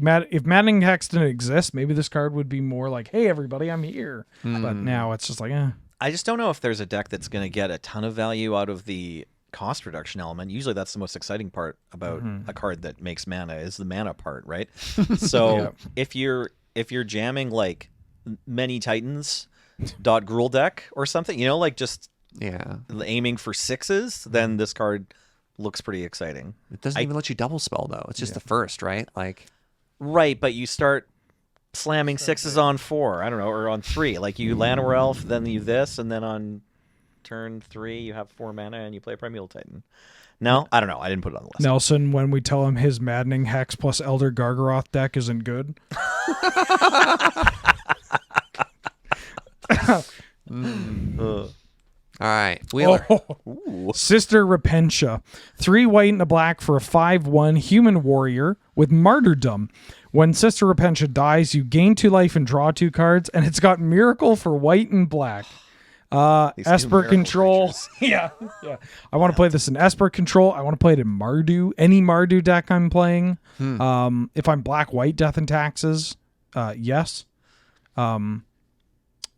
if Maddening Hex didn't exist, maybe this card would be more like, hey, everybody, I'm here. But now it's just like, I just don't know if there's a deck that's going to get a ton of value out of the cost reduction element. Usually that's the most exciting part about a card that makes mana is the mana part, right? So if you're jamming like Many Titans .Gruul deck or something, you know, like just aiming for 6s, then this card looks pretty exciting. It doesn't even let you double spell though. It's just the first, right? Like, right, but you start slamming 6s on 4, I don't know, or on 3. Like you Llanowar Elf, then you this, and then on turn 3 you have 4 mana and you play Primeval Titan. No, I don't know. I didn't put it on the list. Nelson, when we tell him his Maddening Hex plus Elder Gargaroth deck isn't good. all right, Wheeler. Sister Repentia. 3 white and a black for a 5/1 human warrior with martyrdom. When Sister Repentia dies, you gain 2 life and draw 2 cards, and it's got Miracle for white and black. Esper Control. yeah. I want to play this in Esper Control. I want to play it in Mardu. Any Mardu deck I'm playing. If I'm black-white, Death and Taxes, yes.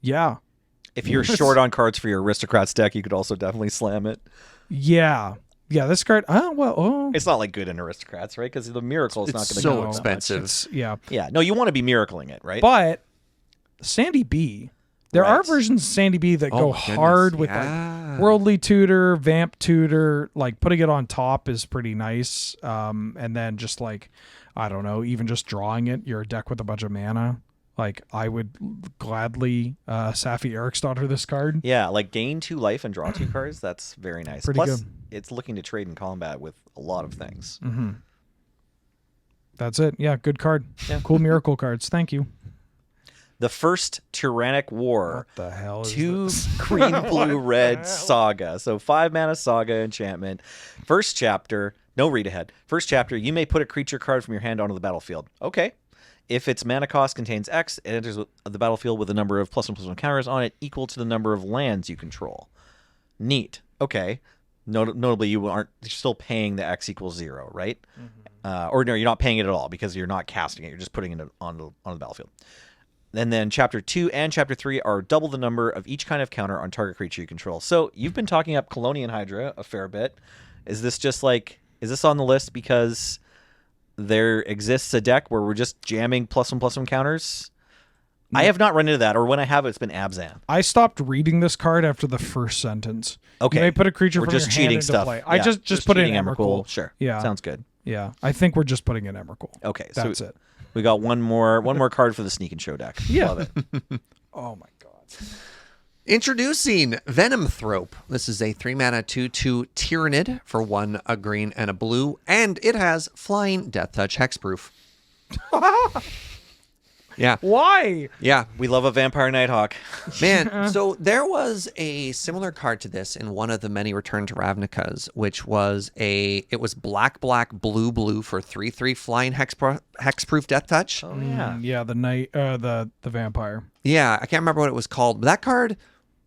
Yeah. If you're short on cards for your Aristocrats deck, you could also definitely slam it. Yeah, this card. It's not like good in Aristocrats, right? Because the Miracle is not It's going to so go expensive. Yeah. Yeah, no, you want to be miracling it, right? But Sandy B. There are Right. versions of Sandy B that go my goodness, hard with yeah. like Worldly Tutor, Vamp Tutor, like putting it on top is pretty nice. And then just like, I don't know, even just drawing it, you're a deck with a bunch of mana. Like I would gladly Safi Eriksdotter this card. Yeah, like gain 2 life and draw 2 cards. That's very nice. Pretty Plus, good. it's looking to trade in combat with a lot of things. That's it. Yeah, good card. Cool miracle cards. Thank you. The first Tyrannic War. What the hell is 2 this? green, blue, red saga. So 5 mana saga enchantment. First chapter, no read ahead. First chapter, you may put a creature card from your hand onto the battlefield. Okay. If its mana cost contains X, it enters the battlefield with a number of +1/+1 counters on it equal to the number of lands you control. Neat. Okay. Notably, you're still paying the X equals 0, right? Or no, you're not paying it at all because you're not casting it. You're just putting it on the battlefield. And then Chapter 2 and Chapter 3 are double the number of each kind of counter on target creature you control. So you've been talking up Colonian Hydra a fair bit. Is this on the list because there exists a deck where we're just jamming +1/+1 counters? I have not run into that, or when I have, it's been Abzan. I stopped reading this card after the first sentence. Okay. You may put a creature We're from just your cheating hand into stuff. play. Yeah, I just put it in cheating Emrakul. Sure. Yeah. Sounds good. Yeah. I think we're just putting in Emrakul. Okay. That's so it. we got one more card for the Sneak and Show deck. Yeah. Love it. Oh my god. Introducing Venomthrope. This is a 3-mana 2/2 Tyrannid for 1, a green, and a blue, and it has flying, death touch, hexproof. Yeah. Why? Yeah. We love a Vampire Nighthawk. Man, so there was a similar card to this in one of the many Return to Ravnica's, which was it was black, blue for 3/3 flying hexproof death touch. Oh, yeah. Yeah, the knight the vampire. Yeah, I can't remember what it was called, but that card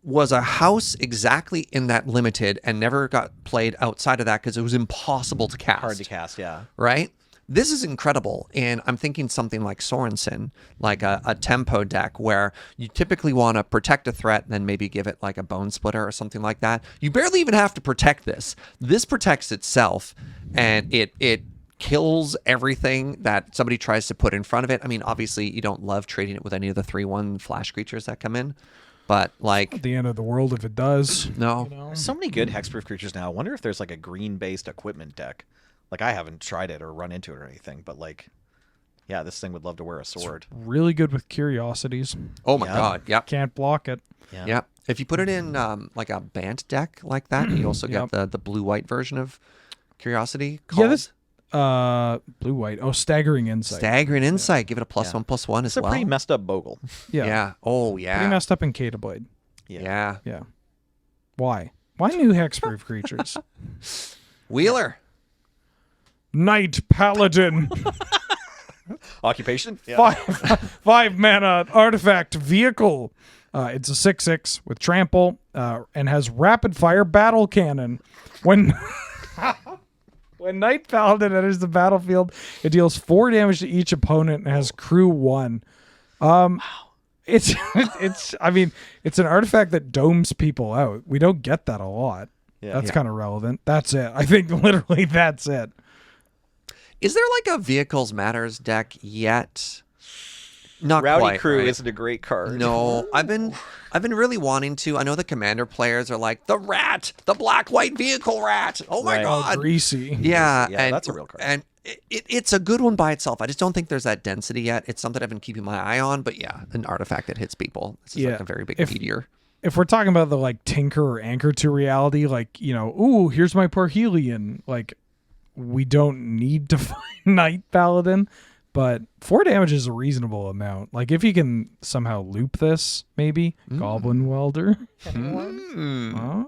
was a house exactly in that limited and never got played outside of that because it was impossible to cast. Hard to cast, yeah. Right? This is incredible, and I'm thinking something like Sorensen, like a tempo deck where you typically want to protect a threat and then maybe give it like a bone splitter or something like that. You barely even have to protect this. This protects itself, and it kills everything that somebody tries to put in front of it. I mean, obviously, you don't love trading it with any of the 3/1 flash creatures that come in, but like... At the end of the world if it does. No. There's so many good hexproof creatures now. I wonder if there's like a green-based equipment deck. Like, I haven't tried it or run into it or anything, but like, yeah, this thing would love to wear a sword. Really good with curiosities. Oh my Yeah. God, yep. Can't block it. Yeah. Yep. If you put it in like a Bant deck like that, you also get Yep. the blue-white version of Curiosity. Yeah, Called this blue-white. Oh, Staggering Insight. Staggering Insight. Give it a +1/+1 It's as a well. pretty messed up Bogle. Yeah. Yeah. Oh, Pretty yeah. messed up in Catablade. Yeah. Yeah. Why? Why new hexproof creatures? Wheeler. Knight Paladin. Occupation? Yeah. 5 mana artifact vehicle. It's a 6/6 with trample and has rapid fire battle cannon. When Knight Paladin enters the battlefield, it deals 4 damage to each opponent and has crew 1. It's I mean, it's an artifact that domes people out. We don't get that a lot. Yeah. That's kind of relevant. That's it. I think literally that's it. Is there like a Vehicles Matters deck yet? Not Rowdy quite, Crew right? isn't a great card. No, I've been really wanting to. I know the Commander players are like the rat, the black-white vehicle rat. Oh my Right. God. Greasy. Yeah, Yeah, that's a real card. And it's a good one by itself. I just don't think there's that density yet. It's something I've been keeping my eye on. But yeah, an artifact that hits people. This is like a very big meteor. If we're talking about the like tinker or anchor to reality, like, you know, ooh, here's my Parhelion. Like, we don't need to find Knight Paladin, but 4 damage is a reasonable amount. Like, if you can somehow loop this, maybe Goblin Welder. Huh?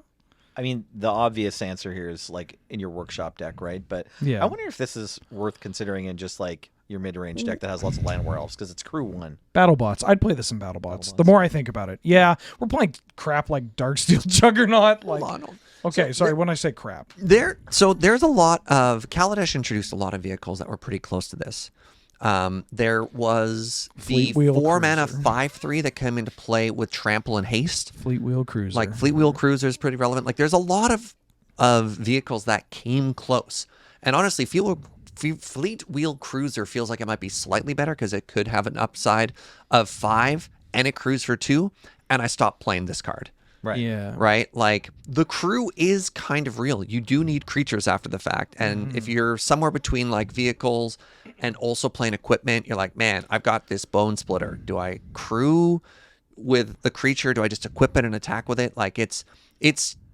I mean, the obvious answer here is like in your workshop deck, right? But Yeah. I wonder if this is worth considering in just like your mid-range deck that has lots of land werewolves because it's crew 1. BattleBots. I'd play this in BattleBots. The more I think about it. Yeah, we're playing crap like Darksteel Juggernaut. Like, Hold on. okay, sorry, when I say crap. There's a lot of Kaladesh introduced a lot of vehicles that were pretty close to this. There was the Fleet Wheel 4-mana Cruiser. 5/3 that came into play with Trample and Haste. Fleet Wheel Cruiser. Like Fleet Wheel Cruiser is pretty relevant. Like there's a lot of vehicles that came close. And honestly, Fleet Wheel Cruiser feels like it might be slightly better because it could have an upside of 5 and it crews for 2. And I stopped playing this card. Right. Yeah. Right? Like the crew is kind of real. You do need creatures after the fact. And if you're somewhere between like vehicles and also playing equipment, you're like, man, I've got this bone splitter. Do I crew with the creature? Do I just equip it and attack with it? Like it's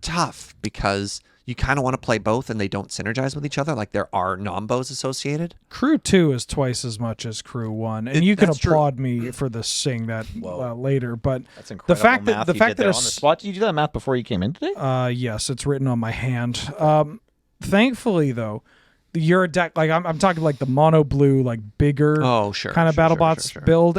tough because you kind of want to play both and they don't synergize with each other. Like there are nombos associated. Crew 2 is twice as much as Crew 1, and you can That's true. applaud me for this saying that later. But That's incredible. the fact math that you did there on the it's spot. Did you do that math before you came in today? yes, it's written on my hand. Thankfully, though, your deck, like I'm talking like the mono blue, like bigger kind of BattleBots build,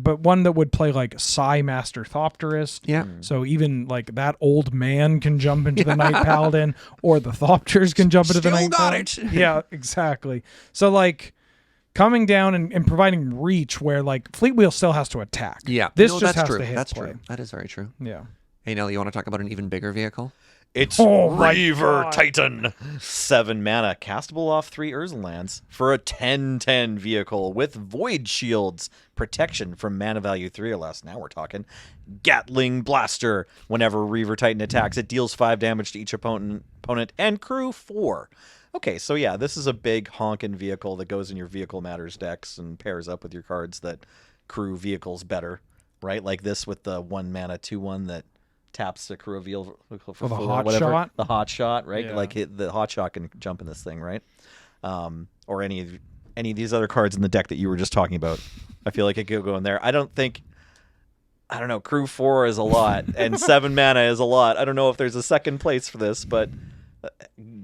but one that would play like Psy Master Thopterist. Yeah. So even like that old man can jump into the Knight Paladin, or the Thopters can jump into the Still Knight got Paladin. it. Yeah, exactly. So like, coming down and providing reach where like Fleet Wheel still has to attack. Yeah. This No, just that's has true. to hit That's play. true. That is very true. Yeah. Hey, Nelly, you want to talk about an even bigger vehicle? It's Oh my Reaver God. Titan. 7 mana, castable off 3 Urza lands for a 10/10 vehicle with Void Shields, protection from mana value 3 or less. Now we're talking. Gatling Blaster. Whenever Reaver Titan attacks, it deals 5 damage to each opponent and crew 4. Okay, so yeah, this is a big honkin' vehicle that goes in your Vehicle Matters decks and pairs up with your cards that crew vehicles better, right? Like this with the 1 mana 2/1 that taps the crew vehicle for the 4, hot whatever. shot? The hot shot, right? Yeah. Like the hot shot can jump in this thing, right? Or any of these other cards in the deck that you were just talking about. I feel like it could go in there. I don't know, crew 4 is a lot and 7 mana is a lot. I don't know if there's a second place for this, but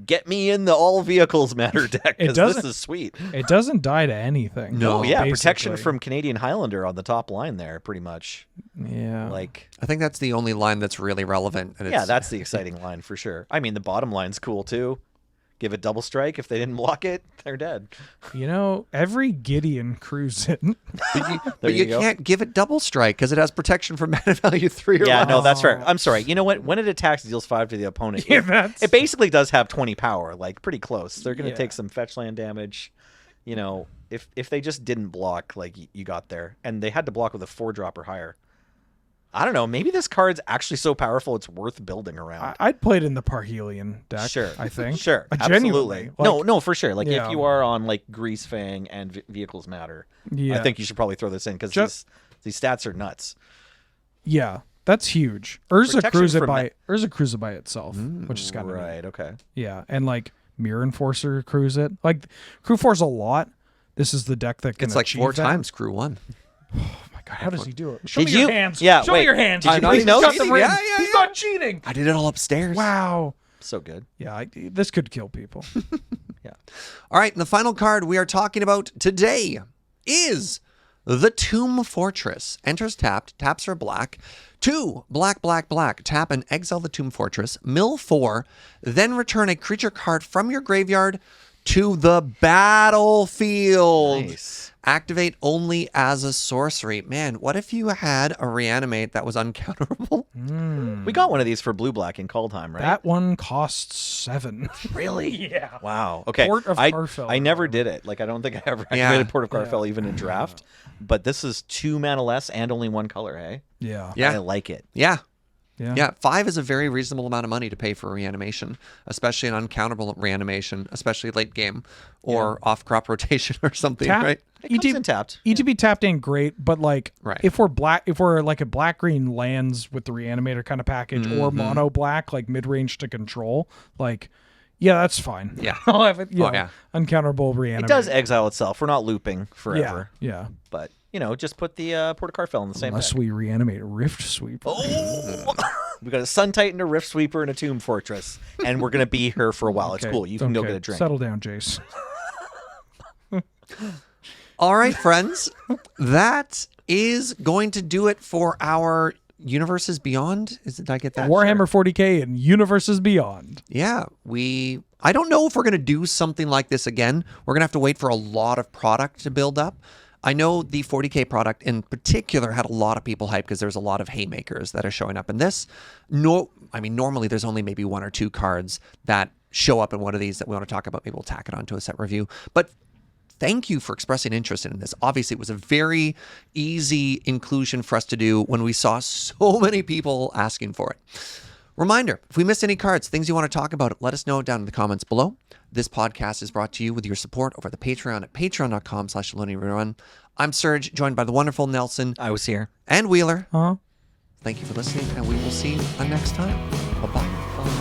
get me in the all vehicles matter deck because this is sweet. It doesn't die to anything. No. Oh yeah, basically. protection from Canadian Highlander on the top line there, pretty much. Yeah. Like, I think that's the only line that's really relevant. And yeah, it's, that's the exciting line for sure. I mean, the bottom line's cool too. Give it double strike. If they didn't block it, they're dead. You know, every Gideon crews it. but you go. can't give it double strike because it has protection from mana value 3 or Yeah, less. no, that's fair. I'm sorry. You know what? When it attacks, it deals 5 to the opponent. Yeah, that's- It basically does have 20 power, like pretty close. They're going to Yeah. take some fetch land damage. You know, if they just didn't block, like you got there, and they had to block with a 4-drop or higher. I don't know. Maybe this card's actually so powerful it's worth building around. I'd play it in the Parhelion deck. Sure. I think. Sure. Genuinely. Absolutely. No, for sure. Like Yeah. if you are on like Grease Fang and Vehicles Matter, Yeah. I think you should probably throw this in because Just- these stats are nuts. Yeah, that's huge. Urza Protection crews it from by itself, which is kind of neat. Right. Okay. Yeah, and like Mirror Enforcer crews it. Like Crew 4's a lot. This is the deck that can It's like achieve 4 that. times crew 1. Oh my god, how does he do it? Show Did me your you- hands. Yeah, Show me wait. your hands. Did you He's really know got the cheating? ring. Yeah, yeah, He's yeah. not cheating. I did it all upstairs. Wow. So good. Yeah, this could kill people. All right, and the final card we are talking about today is the Tomb Fortress. Enters tapped, taps are black. 2 black, black, black. Tap and exile the Tomb Fortress. Mill 4, then return a creature card from your graveyard to the battlefield. Nice. Activate only as a sorcery. Man, what if you had a reanimate that was uncounterable? We got one of these for blue-black in Kaldheim, right? That one costs 7. Really? Yeah. Wow. Okay. Port of I Carfell. never did it. Like I don't think I ever Yeah. activated Port of Carfell even in draft. But this is 2 mana less and only 1 color. Hey. Yeah. Yeah. I like it. Yeah. Yeah. Yeah, 5 is a very reasonable amount of money to pay for reanimation, especially an uncountable reanimation, especially late game or off crop rotation or something, Tap- right? It comes in tapped. ETB tapped in great, but like Right. if we're like a black green lands with the reanimator kind of package or mono black like mid range to control, like yeah, that's fine. Yeah. I'll have it. Yeah, Oh, yeah. Uncounterable reanimator. It does exile itself. We're not looping forever. Yeah. But you know, just put the Port of Carfell in the same Unless deck. we reanimate Rift Sweeper. Oh, we got a Sun Titan, a Rift Sweeper, and a Tomb Fortress, and we're gonna be here for a while. It's Okay, cool. You can go okay. get a drink. Settle down, Jace. All right, friends, that is going to do it for our Universes Beyond. Did I get that? Warhammer 40k and Universes Beyond. Yeah, I don't know if we're going to do something like this again. We're going to have to wait for a lot of product to build up. I know the 40k product in particular had a lot of people hyped because there's a lot of haymakers that are showing up in this. Normally there's only maybe 1 or 2 cards that show up in one of these that we want to talk about. Maybe we'll tack it onto a set review. But thank you for expressing interest in this. Obviously, it was a very easy inclusion for us to do when we saw so many people asking for it. Reminder, if we missed any cards, things you want to talk about, let us know down in the comments below. This podcast is brought to you with your support over the Patreon at patreon.com/LonelyRerun. I'm Serge, joined by the wonderful Nelson I was here. and Wheeler. Huh? Thank you for listening, and we will see you next time. Bye-bye.